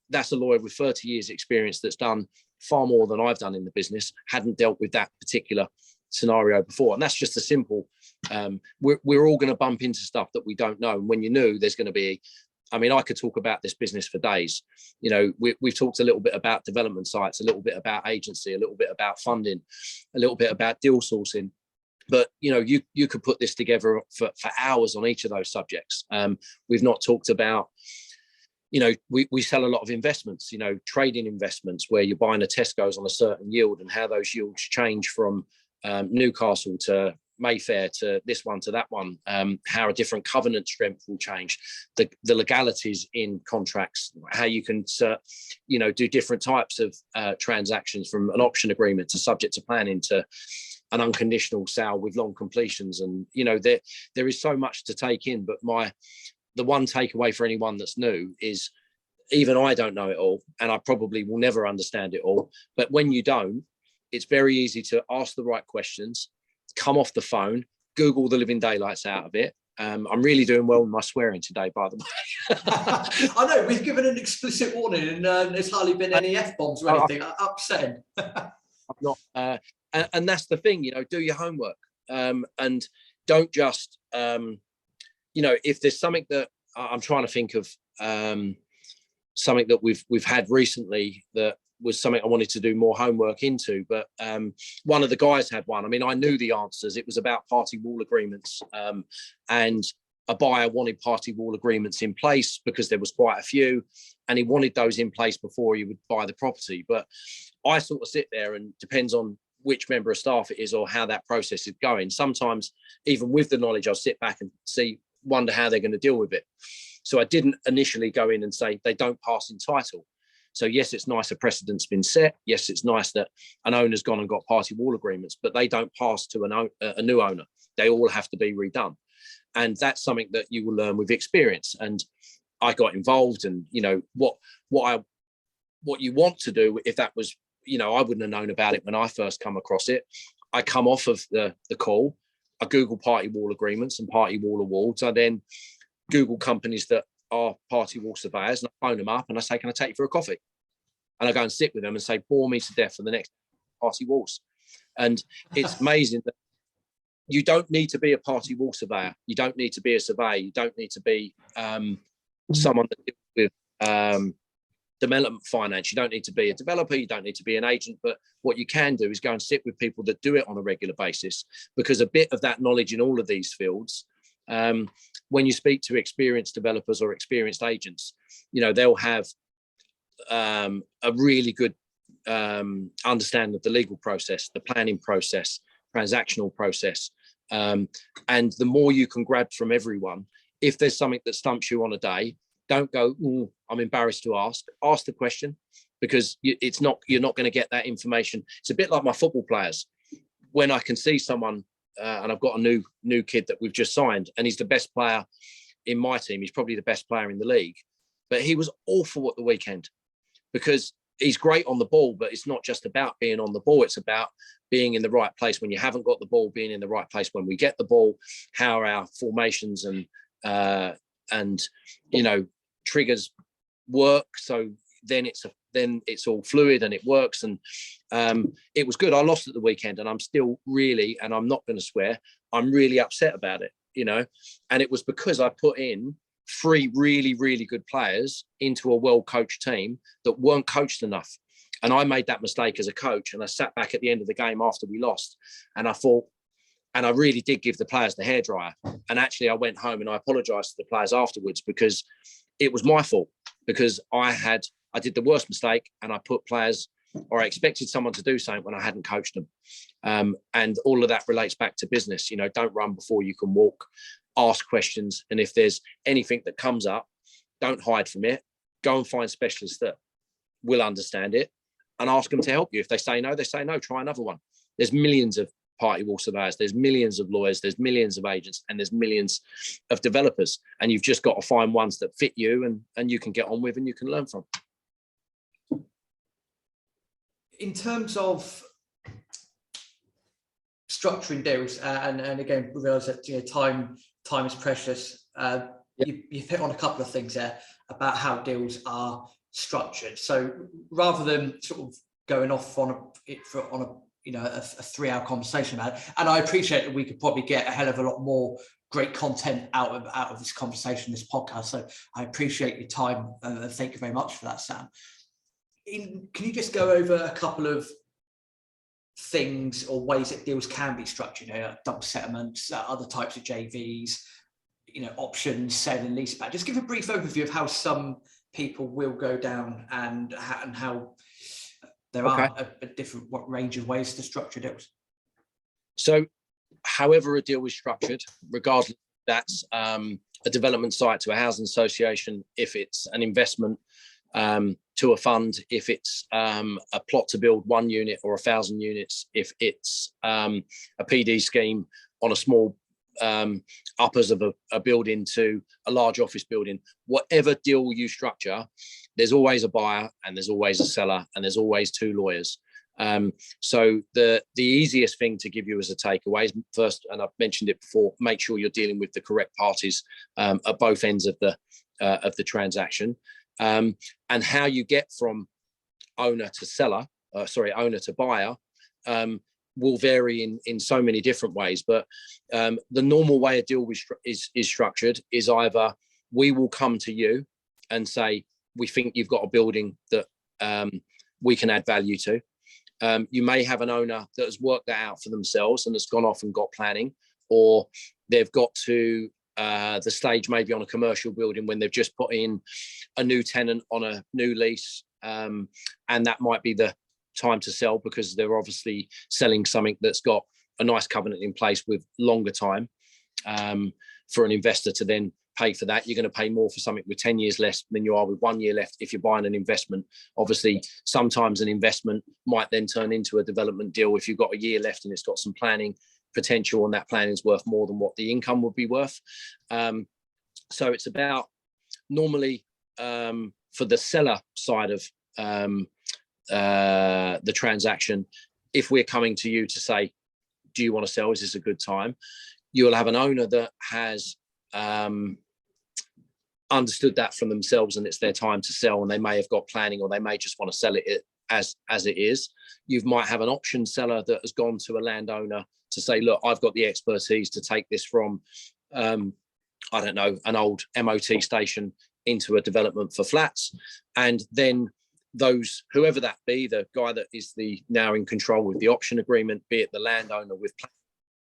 Speaker 2: that's a lawyer with 30 years experience that's done far more than I've done in the business, hadn't dealt with that particular scenario before. And that's just a simple, we're all going to bump into stuff that we don't know. And when you're new, there's going to be, I could talk about this business for days. We've talked a little bit about development sites, a little bit about agency, a little bit about funding, a little bit about deal sourcing. But, you could put this together for hours on each of those subjects. We've not talked about, we sell a lot of investments, trading investments where you're buying a Tesco's on a certain yield and how those yields change from Newcastle to Mayfair to this one to that one, how a different covenant strength will change, the legalities in contracts, how you can do different types of transactions, from an option agreement to subject to planning to an unconditional sale with long completions. And there is so much to take in, but the one takeaway for anyone that's new is, even I don't know it all, and I probably will never understand it all, but when you don't, it's very easy to ask the right questions, come off the phone, Google the living daylights out of it. I'm really doing well with my swearing today, by the way.
Speaker 1: I know, we've given an explicit warning, and there's hardly been any F-bombs or anything. Upsetting.
Speaker 2: I'm not, and that's the thing, do your homework, and don't just, if there's something that I'm trying to think of, something that we've had recently that was something I wanted to do more homework into, but one of the guys had one. I knew the answers. It was about party wall agreements, and a buyer wanted party wall agreements in place because there was quite a few, and he wanted those in place before he would buy the property. But I sort of sit there, and depends on which member of staff it is or how that process is going. Sometimes, even with the knowledge, I'll sit back and wonder how they're going to deal with it. So I didn't initially go in and say they don't pass in title. So yes, it's nice a precedent's been set. Yes, it's nice that an owner's gone and got party wall agreements, but they don't pass to a new owner. They all have to be redone. And that's something that you will learn with experience. And I got involved, and what you want to do, if that was, I wouldn't have known about it when I first come across it. I come off of the call, I Google party wall agreements and party wall awards. I then Google companies that are party wall surveyors, and I phone them up and I say, can I take you for a coffee? And I go and sit with them and say, bore me to death for the next party walls. And it's amazing that you don't need to be a party wall surveyor. You don't need to be a surveyor. You don't need to be someone that deals with development finance. You don't need to be a developer. You don't need to be an agent. But what you can do is go and sit with people that do it on a regular basis, because a bit of that knowledge in all of these fields, when you speak to experienced developers or experienced agents, they'll have a really good understanding of the legal process, the planning process, transactional process. And the more you can grab from everyone, if there's something that stumps you on a day, don't go, I'm embarrassed to ask the question, because you're not going to get that information. It's a bit like my football players. When I can see someone, and I've got a new kid that we've just signed, and he's the best player in my team. He's probably the best player in the league, but he was awful at the weekend, because he's great on the ball, but it's not just about being on the ball. It's about being in the right place when you haven't got the ball, being in the right place when we get the ball, how our formations and triggers work. So then it's all fluid and it works. And it was good. I lost at the weekend, and I'm still really, and I'm not going to swear, I'm really upset about it, and it was because I put in 3 really, really good players into a well-coached team that weren't coached enough. And I made that mistake as a coach, and I sat back at the end of the game after we lost, and I thought, And I really did give the players the hairdryer. And actually, I went home and I apologized to the players afterwards, because it was my fault, because I did the worst mistake, and I put players, or I expected someone to do something when I hadn't coached them. And all of that relates back to business. You know, don't run before you can walk, ask questions. And if there's anything that comes up, don't hide from it. Go and find specialists that will understand it and ask them to help you. If they say no, try another one. There's millions of party wall surveyors, there's millions of lawyers, there's millions of agents, and there's millions of developers. And you've just got to find ones that fit you and you can get on with and you can learn from.
Speaker 1: In terms of structuring deals, and again, we realise that, you know, time is precious. You've hit on a couple of things there about how deals are structured. So rather than sort of going off on a 3-hour conversation about it, and I appreciate that we could probably get a hell of a lot more great content out of this conversation, this podcast. So I appreciate your time. Thank you very much for that, Sam. Can you just go over a couple of things or ways that deals can be structured? You know, double settlements, other types of JVs, you know, options, sale and leaseback. Just give a brief overview of how some people will go down and how there are a different range of ways to structure deals. So,
Speaker 2: however a deal is structured, regardless, that's a development site to a housing association, if it's an investment to a fund, if it's a plot to build 1 unit or 1,000 units, if it's a PD scheme on a small uppers of a building to a large office building, whatever deal you structure, there's always a buyer and there's always a seller and there's always 2 lawyers. So the easiest thing to give you as a takeaway is, first, and I've mentioned it before, make sure you're dealing with the correct parties at both ends of the transaction. And how you get from owner to buyer will vary in so many different ways. But the normal way a deal is structured is either we will come to you and say, we think you've got a building that we can add value to. You may have an owner that has worked that out for themselves and has gone off and got planning, or they've got to the stage maybe on a commercial building when they've just put in a new tenant on a new lease, and that might be the time to sell because they're obviously selling something that's got a nice covenant in place with longer time for an investor to then pay for that. You're going to pay more for something with 10 years less than you are with 1 year left if you're buying an investment. Obviously, sometimes an investment might then turn into a development deal if you've got a year left and it's got some planning potential and that planning is worth more than what the income would be worth. So it's about, normally for the seller side of the transaction, if we're coming to you to say, do you want to sell? Is this a good time? You'll have an owner that has understood that from themselves and it's their time to sell, and they may have got planning, or they may just want to sell it as it is. You might have an option seller that has gone to a landowner to say, look, I've got the expertise to take this from I don't know, an old MOT station into a development for flats. And then those, whoever that be, the guy that is now in control with the option agreement, be it the landowner with planning,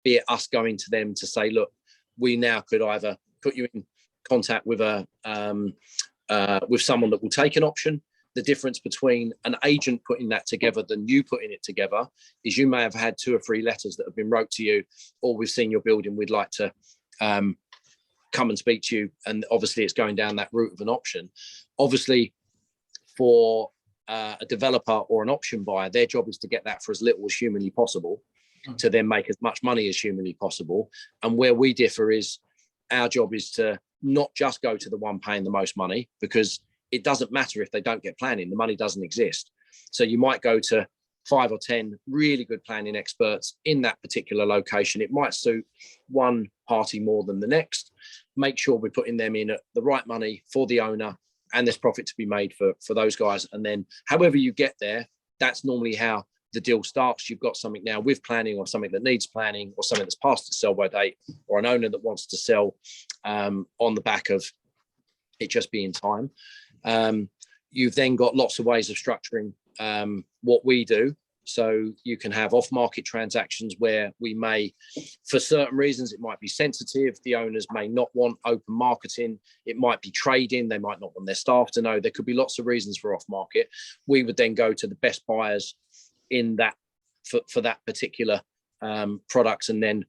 Speaker 2: be it us going to them to say, look, we now could either put you in contact with with someone that will take an option. The difference between an agent putting that together than you putting it together is you may have had 2 or 3 letters that have been wrote to you, or we've seen your building, we'd like to come and speak to you. And obviously it's going down that route of an option. Obviously for a developer or an option buyer, their job is to get that for as little as humanly possible to then make as much money as humanly possible. And where we differ is our job is to not just go to the one paying the most money, because it doesn't matter if they don't get planning, the money doesn't exist. So you might go to 5 or 10 really good planning experts in that particular location. It might suit one party more than the next. Make sure we're putting them in at the right money for the owner, and there's profit to be made for those guys. And then however you get there, that's normally how the deal starts. You've got something now with planning, or something that needs planning, or something that's past its sell by date, or an owner that wants to sell on the back of it just being time. You've then got lots of ways of structuring what we do. So you can have off-market transactions where we may, for certain reasons, it might be sensitive. The owners may not want open marketing. It might be trading. They might not want their staff to know. There could be lots of reasons for off-market. We would then go to the best buyers in that for that particular products, and then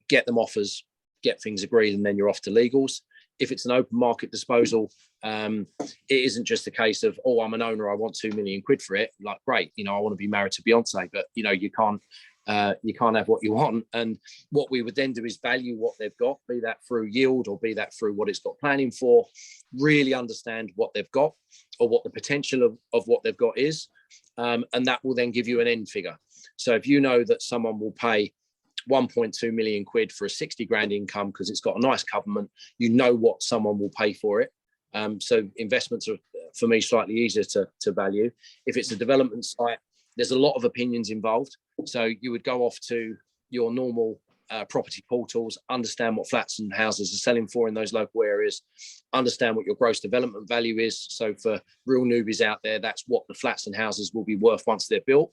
Speaker 2: get them offers, get things agreed, and then you're off to legals. If it's an open market disposal, it isn't just a case of, oh, I'm an owner, I want 2 million quid for it. Like, great, I want to be married to Beyonce, but you can't have what you want. And what we would then do is value what they've got, be that through yield or be that through what it's got planning for, really understand what they've got or what the potential of what they've got is. And that will then give you an end figure. So if you know that someone will pay 1.2 million quid for a 60 grand income because it's got a nice covenant, what someone will pay for it. So investments are, for me, slightly easier to value. If it's a development site, there's a lot of opinions involved. So you would go off to your normal property portals, understand what flats and houses are selling for in those local areas, understand what your gross development value is. So for real newbies out there, that's what the flats and houses will be worth once they're built.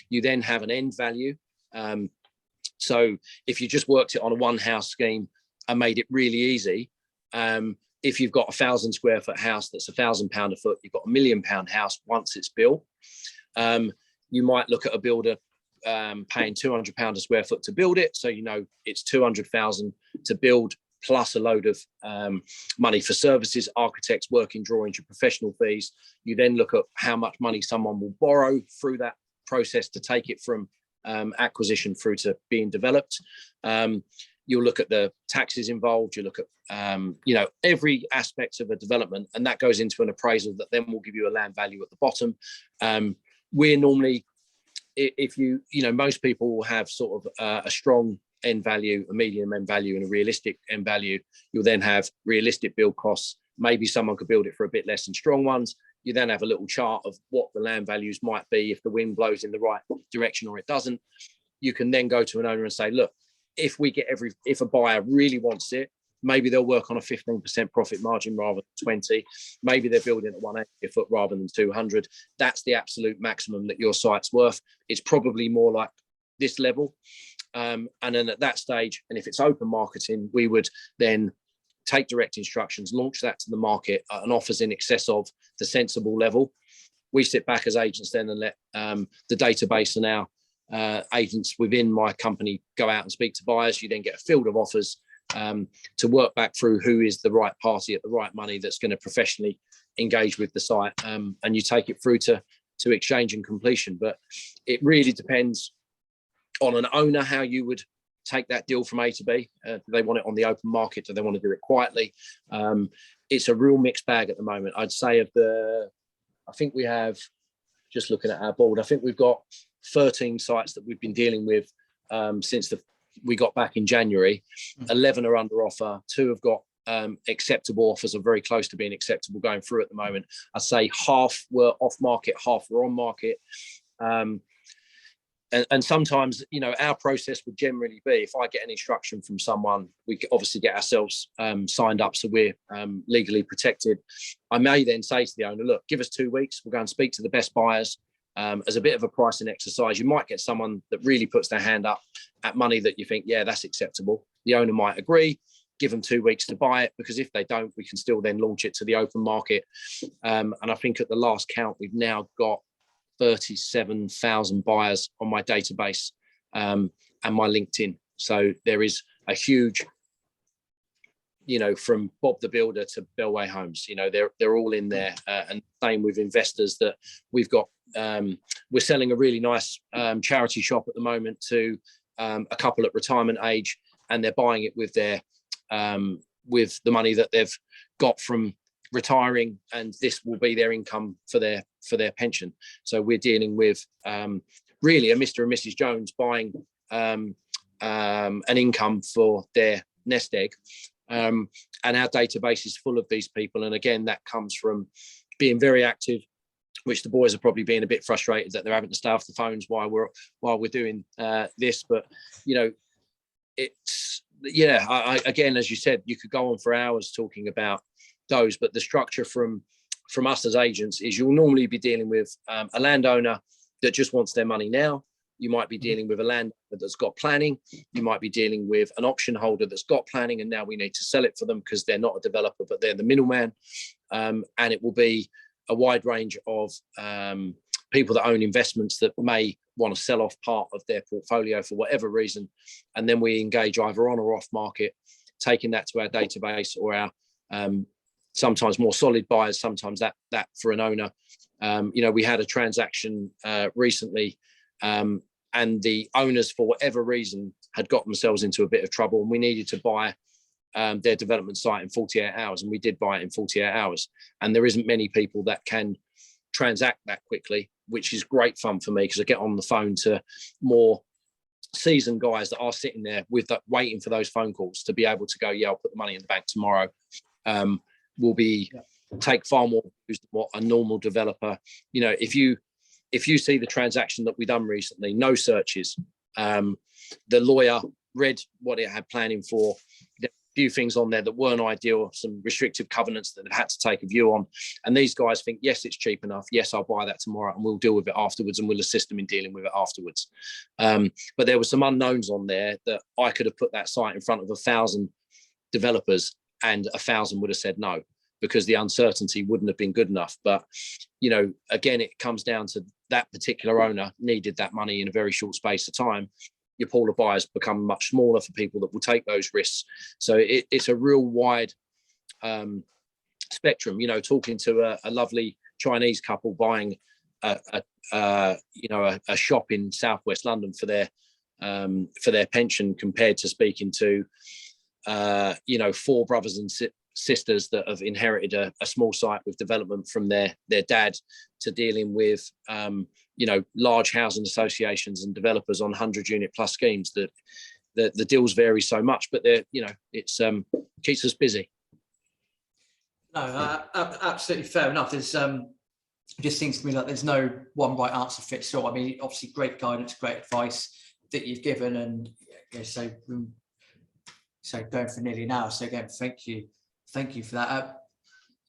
Speaker 2: You then have an end value. So if you just worked it on a one house scheme and made it really easy, if you've got 1,000 square foot house that's £1,000 a foot, you've got £1 million house once it's built. You might look at a builder paying £200 a square foot to build it. So it's 200,000 to build, plus a load of money for services, architects, working drawings, your professional fees. You then look at how much money someone will borrow through that process to take it from acquisition through to being developed. You'll look at the taxes involved. You look at every aspect of a development, and that goes into an appraisal that then will give you a land value at the bottom. We're normally, if most people will have sort of a strong end value, a medium end value, and a realistic end value. You'll then have realistic build costs. Maybe someone could build it for a bit less than strong ones. You then have a little chart of what the land values might be if the wind blows in the right direction or it doesn't. You can then go to an owner and say, look, if a buyer really wants it, maybe they'll work on a 15% profit margin rather than 20. Maybe they're building at 180 a foot rather than 200. That's the absolute maximum that your site's worth. It's probably more like this level. And then at that stage, and if it's open marketing, we would then take direct instructions, launch that to the market at an offers in excess of the sensible level. We sit back as agents then and let the database and our agents within my company go out and speak to buyers. You then get a field of offers to work back through who is the right party at the right money that's going to professionally engage with the site, and you take it through to exchange and completion. But it really depends on an owner how you would take that deal from A to B. Do they want it on the open market? Do they want to do it quietly? It's a real mixed bag at the moment. I'd say I think we have, just looking at our board, I think we've got 13 sites that we've been dealing with since we got back in January. 11 are under offer. 2 have got acceptable offers, or very close to being acceptable, going through at the moment. I'd say half were off market, half were on market. And sometimes, our process would generally be, if I get an instruction from someone, we obviously get ourselves signed up so we're legally protected. I may then say to the owner, look, give us 2 weeks. We'll go and speak to the best buyers. As a bit of a pricing exercise, you might get someone that really puts their hand up at money that you think, yeah, that's acceptable. The owner might agree, give them 2 weeks to buy it, because if they don't, we can still then launch it to the open market. And I think at the last count, we've now got 37,000 buyers on my database and my LinkedIn. So there is a huge, from Bob the Builder to Bellway Homes, they're all in there. And same with investors that we've got. We're selling a really nice charity shop at the moment to a couple at retirement age, and they're buying it with with the money that they've got from retiring, and this will be their income for their pension. So we're dealing with really a Mr. and Mrs. Jones buying an income for their nest egg. And our database is full of these people. And again, that comes from being very active, which the boys are probably being a bit frustrated that they're having to stay off the phones while we're doing this. But it's again, as you said, you could go on for hours talking about those, but the structure from us as agents is you'll normally be dealing with a landowner that just wants their money now. You might be dealing with a landowner that's got planning. You might be dealing with an option holder that's got planning, and now we need to sell it for them because they're not a developer, but they're the middleman. And it will be a wide range of people that own investments that may want to sell off part of their portfolio for whatever reason. And then we engage either on or off market, taking that to our database or our sometimes more solid buyers, sometimes that for an owner. We had a transaction recently, and the owners, for whatever reason, had got themselves into a bit of trouble, and we needed to buy their development site in 48 hours, and we did buy it in 48 hours. And there isn't many people that can transact that quickly, which is great fun for me because I get on the phone to more seasoned guys that are sitting there with that, waiting for those phone calls to be able to go, yeah, I'll put the money in the bank tomorrow. Will be take far more than what a normal developer. If you see the transaction that we done recently, no searches. The lawyer read what it had planning for. There were a few things on there that weren't ideal, some restrictive covenants that it had to take a view on. And these guys think, yes, it's cheap enough. Yes, I'll buy that tomorrow and we'll deal with it afterwards, and we'll assist them in dealing with it afterwards. But there were some unknowns on there that I could have put that site in front of 1,000 developers and 1,000 would have said no, because the uncertainty wouldn't have been good enough. But, again, it comes down to that particular owner needed that money in a very short space of time. Your pool of buyers become much smaller for people that will take those risks. So it's a real wide spectrum. Talking to a lovely Chinese couple buying a shop in southwest London for their pension, compared to speaking to 4 brothers and sisters that have inherited a small site with development from their dad, to dealing with large housing associations and developers on 100-unit plus schemes. That the deals vary so much, but it's keeps us busy.
Speaker 1: No, absolutely fair enough. There's it just seems to me like there's no one right answer fits all. I mean, obviously great guidance, great advice that you've given, and so going for nearly an hour. So again, thank you for that.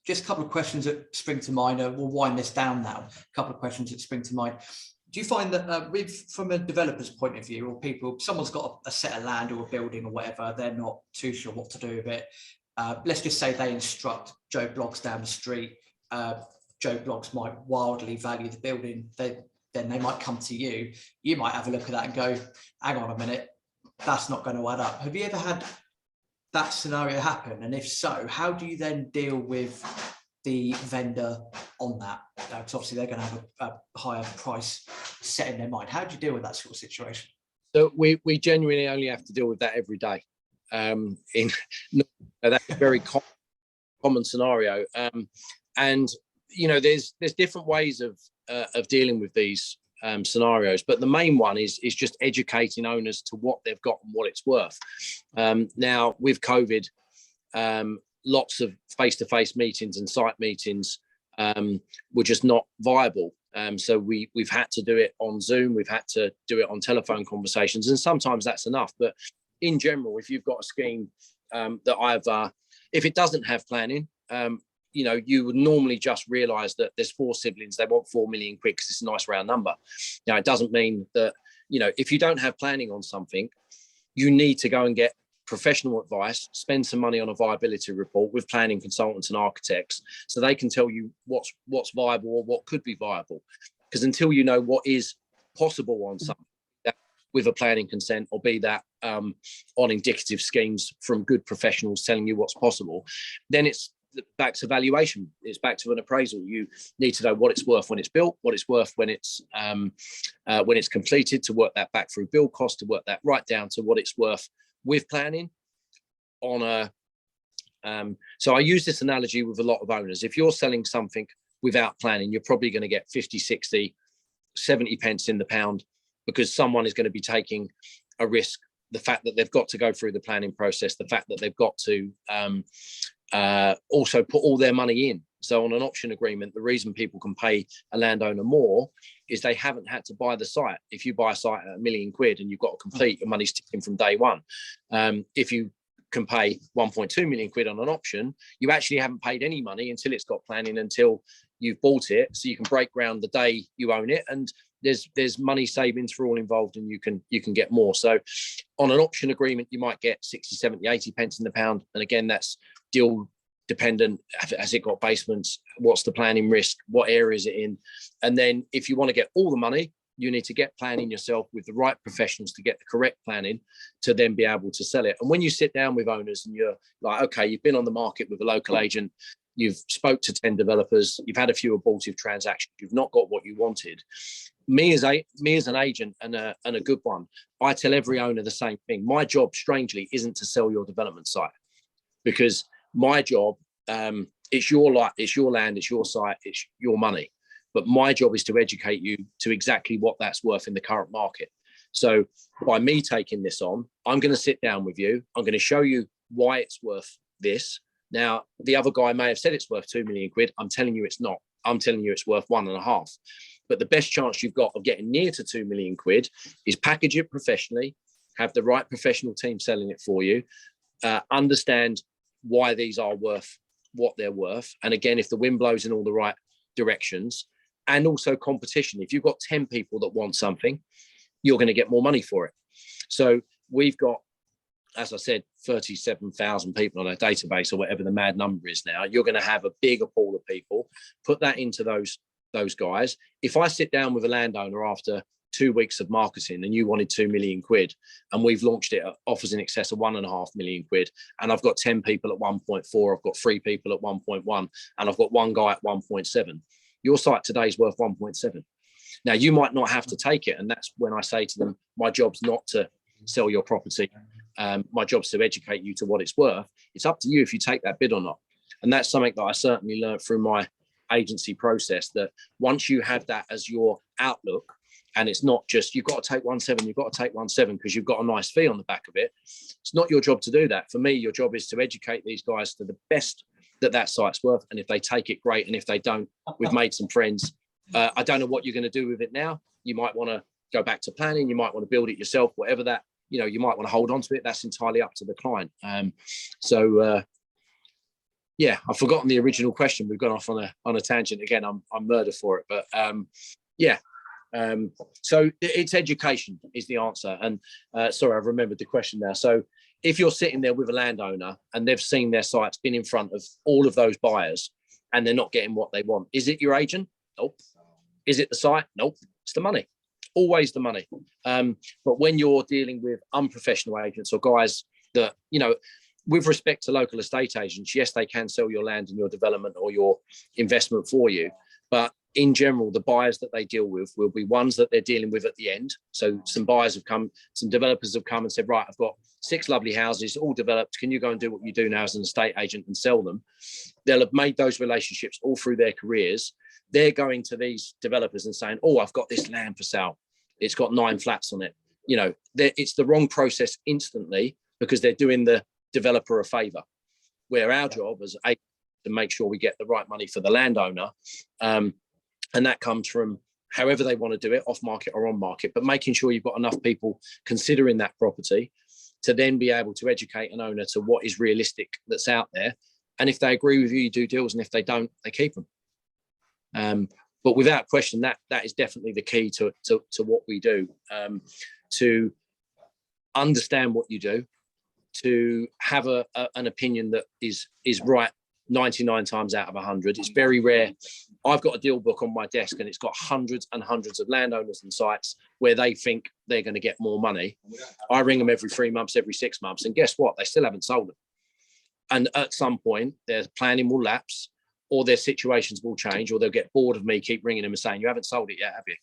Speaker 1: Just a couple of questions that spring to mind. We'll wind this down now. A couple of questions that spring to mind. Do you find that from a developer's point of view, or someone's got a set of land or a building or whatever, they're not too sure what to do with it. Let's just say they instruct Joe Bloggs down the street. Joe Bloggs might wildly value the building. Then they might come to you. You might have a look at that and go, hang on a minute, that's not going to add up. Have you ever had that scenario happen? And if so, how do you then deal with the vendor on that? Because obviously they're going to have a higher price set in their mind. How do you deal with that sort of situation? So
Speaker 2: we genuinely only have to deal with that every day. That's a very common scenario. And there's different ways of dealing with these scenarios, but the main one is just educating owners to what they've got and what it's worth. Now with COVID, lots of face-to-face meetings and site meetings were just not viable. So we've had to do it on Zoom, we've had to do it on telephone conversations, and sometimes that's enough. But in general, if you've got a scheme that if it doesn't have planning, you would normally just realize that there's 4 siblings, they want 4 million quid because it's a nice round number. Now, it doesn't mean that, if you don't have planning on something, you need to go and get professional advice, spend some money on a viability report with planning consultants and architects, so they can tell you what's viable or what could be viable. Because until you know what is possible on something with a planning consent, or be that on indicative schemes from good professionals telling you what's possible, then it's back to valuation. It's back to an appraisal. You need to know what it's worth when it's built, what it's worth when it's completed, to work that back through build cost, to work that right down to what it's worth with planning on a so I use this analogy with a lot of owners. If you're selling something without planning, you're probably going to get 50, 60, 70 pence in the pound, because someone is going to be taking a risk. The fact that they've got to go through the planning process, the fact that they've got to also put all their money in. So on an option agreement, the reason people can pay a landowner more is they haven't had to buy the site. If you buy a site at £1 million and you've got to complete, your money's ticking from day one. If you can pay 1.2 million quid on an option, you actually haven't paid any money until it's got planning, until you've bought it, so you can break ground the day you own it, and there's money savings for all involved, and you can get more. So on an option agreement, you might get 60, 70, 80 pence in the pound. And again, that's deal dependent. Has it got basements? What's the planning risk? What area is it in? And then if you want to get all the money, you need to get planning yourself with the right professionals to get the correct planning to then be able to sell it. And when you sit down with owners and you're like, okay, you've been on the market with a local agent, you've spoke to 10 developers, you've had a few abortive transactions, you've not got what you wanted. Me as an agent and a good one, I tell every owner the same thing. My job, strangely, isn't to sell your development site, because my job, it's your land, it's your site, it's your money. But my job is to educate you to exactly what that's worth in the current market. So by me taking this on, I'm going to sit down with you. I'm going to show you why it's worth this. Now, the other guy may have said it's worth 2 million quid. I'm telling you it's not. I'm telling you it's worth 1.5. But the best chance you've got of getting near to 2 million quid is package it professionally, have the right professional team selling it for you, understand why these are worth what they're worth. And again, if the wind blows in all the right directions, and also competition. If you've got 10 people that want something, you're going to get more money for it. So we've got, as I said, 37,000 people on our database, or whatever the mad number is now. You're going to have a bigger pool of people. Put that into those guys. If I sit down with a landowner after 2 weeks of marketing and you wanted 2 million quid, and we've launched it at offers in excess of 1.5 million quid, and I've got 10 people at 1.4, I've got 3 people at 1.1, and I've got one guy at 1.7. Your site today is worth 1.7. Now, you might not have to take it. And that's when I say to them, my job's not to sell your property. My job's to educate you to what it's worth. It's up to you if you take that bid or not. And that's something that I certainly learned through my agency process, that once you have that as your outlook, and it's not just, you've got to take 1.7, you've got to take 1.7 because you've got a nice fee on the back of it. It's not your job to do that. For me, your job is to educate these guys to the best that site's worth. And if they take it, great. And if they don't, we've made some friends. I don't know what you're going to do with it now. You might want to go back to planning. You might want to build it yourself, whatever that, you might want to hold on to it. That's entirely up to the client. Yeah, I've forgotten the original question. We've gone off on a tangent again. I'm murder for it, but so it's education is the answer. And sorry, I've remembered the question now. So if you're sitting there with a landowner and they've seen their site's been in front of all of those buyers and they're not getting what they want, is it your agent? Nope. Is it the site? Nope. It's the money. Always the money. But when you're dealing with unprofessional agents or guys that, with respect to local estate agents, yes, they can sell your land and your development or your investment for you. But in general, the buyers that they deal with will be ones that they're dealing with at the end. So some developers have come and said, right, I've got 6 lovely houses, all developed. Can you go and do what you do now as an estate agent and sell them? They'll have made those relationships all through their careers. They're going to these developers and saying, oh, I've got this land for sale. It's got 9 flats on it. It's the wrong process instantly because they're doing the developer a favor, where our job as agents to make sure we get the right money for the landowner. And that comes from however they want to do it, off market or on market, but making sure you've got enough people considering that property to then be able to educate an owner to what is realistic that's out there. And if they agree with you, you do deals. And if they don't, they keep them. But without question, that is definitely the key to what we do, to understand what you do, to have an opinion that is right 99 times out of 100. It's very rare. I've got a deal book on my desk and it's got hundreds and hundreds of landowners and sites where they think they're going to get more money. I ring them every 3 months, every 6 months, and guess what? They still haven't sold them. And at some point, their planning will lapse, or their situations will change, or they'll get bored of me keep ringing them and saying, you haven't sold it yet, have you?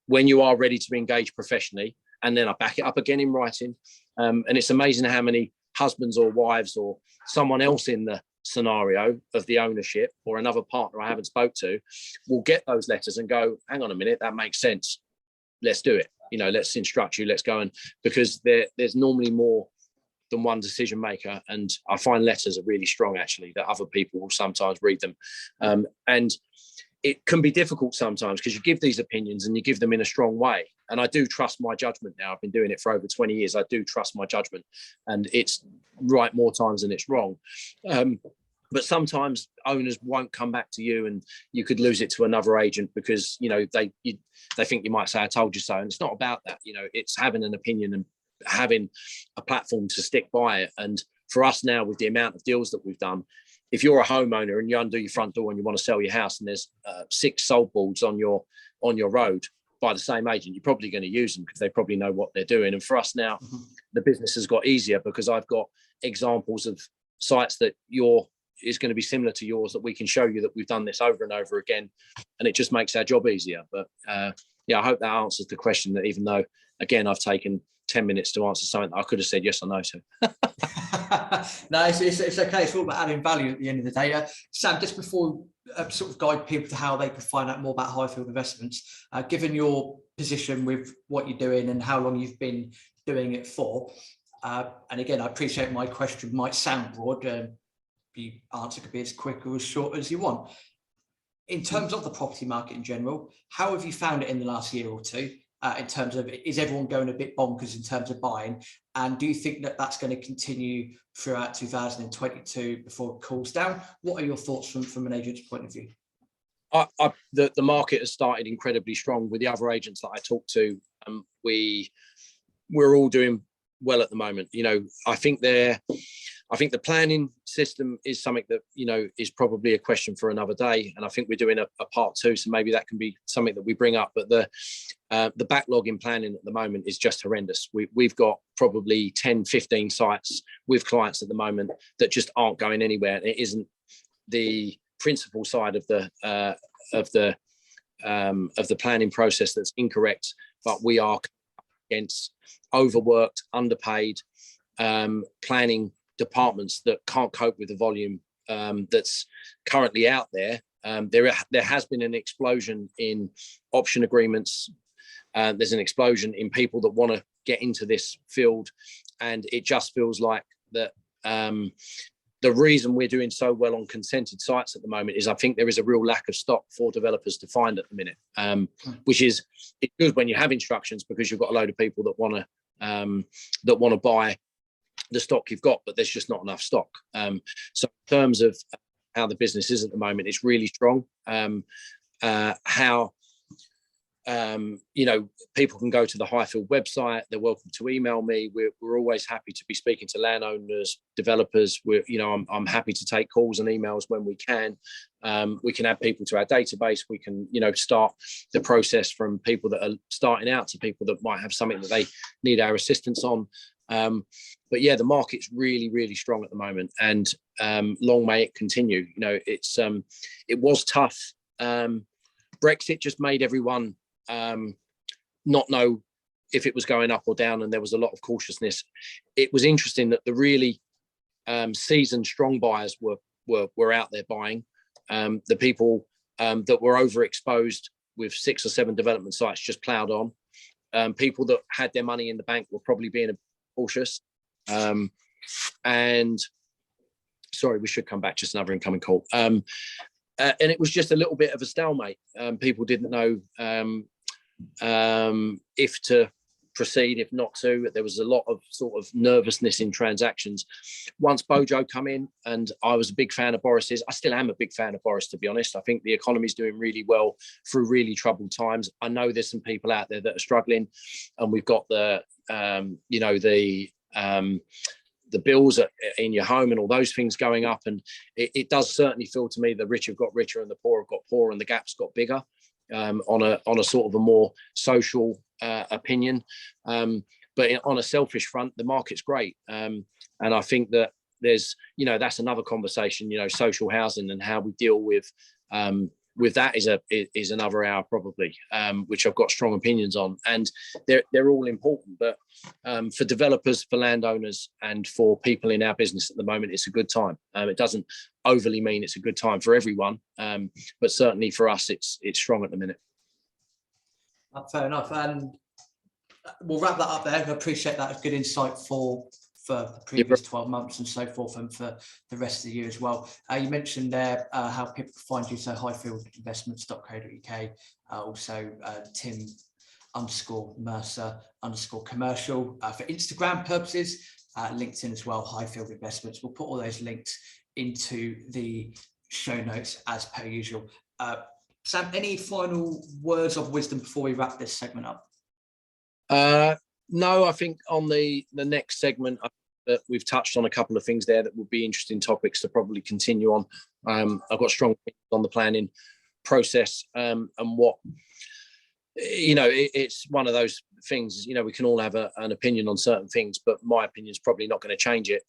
Speaker 2: When you are ready to engage professionally, and then I back it up again in writing. And it's amazing how many husbands or wives or someone else in the scenario of the ownership or another partner I haven't spoke to will get those letters and go, hang on a minute, that makes sense. Let's do it. Let's instruct you. Let's go. And because there's normally more than one decision maker. And I find letters are really strong, actually, that other people will sometimes read them. And it can be difficult sometimes because you give these opinions and you give them in a strong way. And I do trust my judgment now. I've been doing it for over 20 years. I do trust my judgment, and it's right more times than it's wrong. But sometimes owners won't come back to you, and you could lose it to another agent because, you know, they think you might say, I told you so. And it's not about that. You know, it's having an opinion and having a platform to stick by it. And for us now, with the amount of deals that we've done, if you're a homeowner and you undo your front door and you want to sell your house and there's 6 sold boards on your road by the same agent, you're probably going to use them because they probably know what they're doing. And for us now, the business has got easier because I've got examples of sites that is going to be similar to yours that we can show you that we've done this over and over again, and it just makes our job easier. But yeah, I hope that answers the question, that even though, again, I've taken 10 minutes to answer something that I could have said yes or no to.
Speaker 1: No, it's okay. It's all about adding value at the end of the day. Sam, just before sort of guide people to how they can find out more about Highfield Investments, given your position with what you're doing and how long you've been doing it for, and again, I appreciate my question might sound broad. The answer could be as quick or as short as you want. In terms of the property market in general, how have you found it in the last year or two? In terms of, is everyone going a bit bonkers in terms of buying? And do you think that that's going to continue throughout 2022 before it cools down? What are your thoughts from an agent's point of view?
Speaker 2: The market has started incredibly strong with the other agents that I talked to. We're all doing well at the moment. You know, I think the planning system is something that, you know, is probably a question for another day. And I think we're doing a part 2. So maybe that can be something that we bring up. But the backlog in planning at the moment is just horrendous. We've got probably 10, 15 sites with clients at the moment that just aren't going anywhere. And it isn't the principal side of the planning process that's incorrect, but we are against overworked, underpaid planning departments that can't cope with the volume that's currently out there. There has been an explosion in option agreements. There's an explosion in people that want to get into this field, and it just feels like that. The reason we're doing so well on consented sites at the moment is I think there is a real lack of stock for developers to find at the minute, which is it's good when you have instructions because you've got a load of people that want to buy the stock you've got, but there's just not enough stock. So in terms of how the business is at the moment, it's really strong. You know, people can go to the Highfield website. They're welcome to email me. We're always happy to be speaking to landowners, developers. I'm happy to take calls and emails when we can. We can add people to our database. We can, you know, start the process from people that are starting out to people that might have something that they need our assistance on. But yeah, the market's really, really strong at the moment, and long may it continue. You know, it was tough. Brexit just made everyone not know if it was going up or down, and there was a lot of cautiousness. It was interesting that the really seasoned strong buyers were out there buying. The people that were overexposed with 6 or 7 development sites just ploughed on. People that had their money in the bank were probably being cautious. And sorry, we should come back. Just another incoming call. And it was just a little bit of a stalemate. People didn't know if to proceed, if not to. There was a lot of sort of nervousness in transactions. Once Bojo come in, and I was a big fan of Boris's, I still am a big fan of Boris, to be honest. I think the economy's doing really well through really troubled times. I know there's some people out there that are struggling, and we've got the bills in your home and all those things going up, and it does certainly feel to me the rich have got richer and the poor have got poorer, and the gap's got bigger on a sort of a more social opinion. But on a selfish front, the market's great, and I think that there's, you know, that's another conversation. You know, social housing and how we deal with that is another hour probably, which I've got strong opinions on, and they're all important. But for developers, for landowners, and for people in our business at the moment, it's a good time. It doesn't overly mean it's a good time for everyone, but certainly for us, it's strong at the minute.
Speaker 1: Fair enough, and we'll wrap that up there. I appreciate that. It's good insight for the previous 12 months and so forth, and for the rest of the year as well. You mentioned there how people can find you, so highfieldinvestments.co.uk, also Tim _Mercer _commercial for Instagram purposes, LinkedIn as well, Highfield Investments. We'll put all those links into the show notes as per usual. Sam, any final words of wisdom before we wrap this segment up?
Speaker 2: No, I think on the next segment, that we've touched on a couple of things there that would be interesting topics to probably continue on. I've got strong opinions on the planning process, and what, it's one of those things, we can all have an opinion on certain things, but my opinion is probably not going to change it.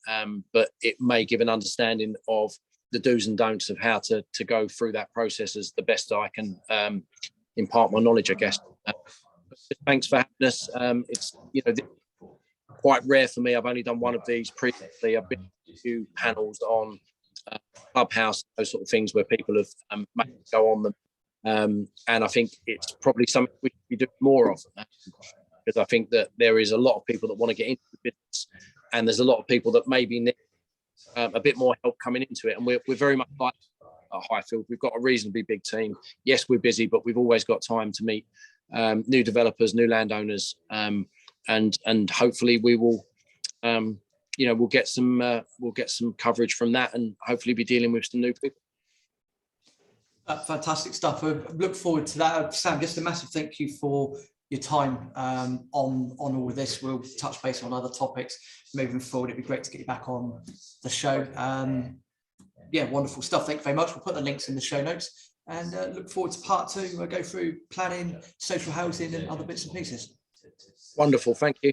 Speaker 2: But it may give an understanding of the do's and don'ts of how to go through that process as the best I can impart my knowledge, I guess. Thanks for having us. It's quite rare for me. I've only done one of these previously. I've been to a few panels on Clubhouse, those sort of things where people have made go on them. And I think it's probably something we should be doing more of, because I think that there is a lot of people that want to get into the business, and there's a lot of people that maybe need a bit more help coming into it. And we're very much like at Highfield. We've got a reasonably big team. Yes, we're busy, but we've always got time to meet new developers, new landowners, and hopefully we will, we'll get some coverage from that, and hopefully be dealing with some new people.
Speaker 1: Fantastic stuff. I look forward to that. Sam, just a massive thank you for your time on all of this. We'll touch base on other topics moving forward. It'd be great to get you back on the show. Wonderful stuff. Thank you very much. We'll put the links in the show notes, and look forward to part 2. We'll go through planning, social housing, and other bits and pieces.
Speaker 2: Wonderful. Thank you.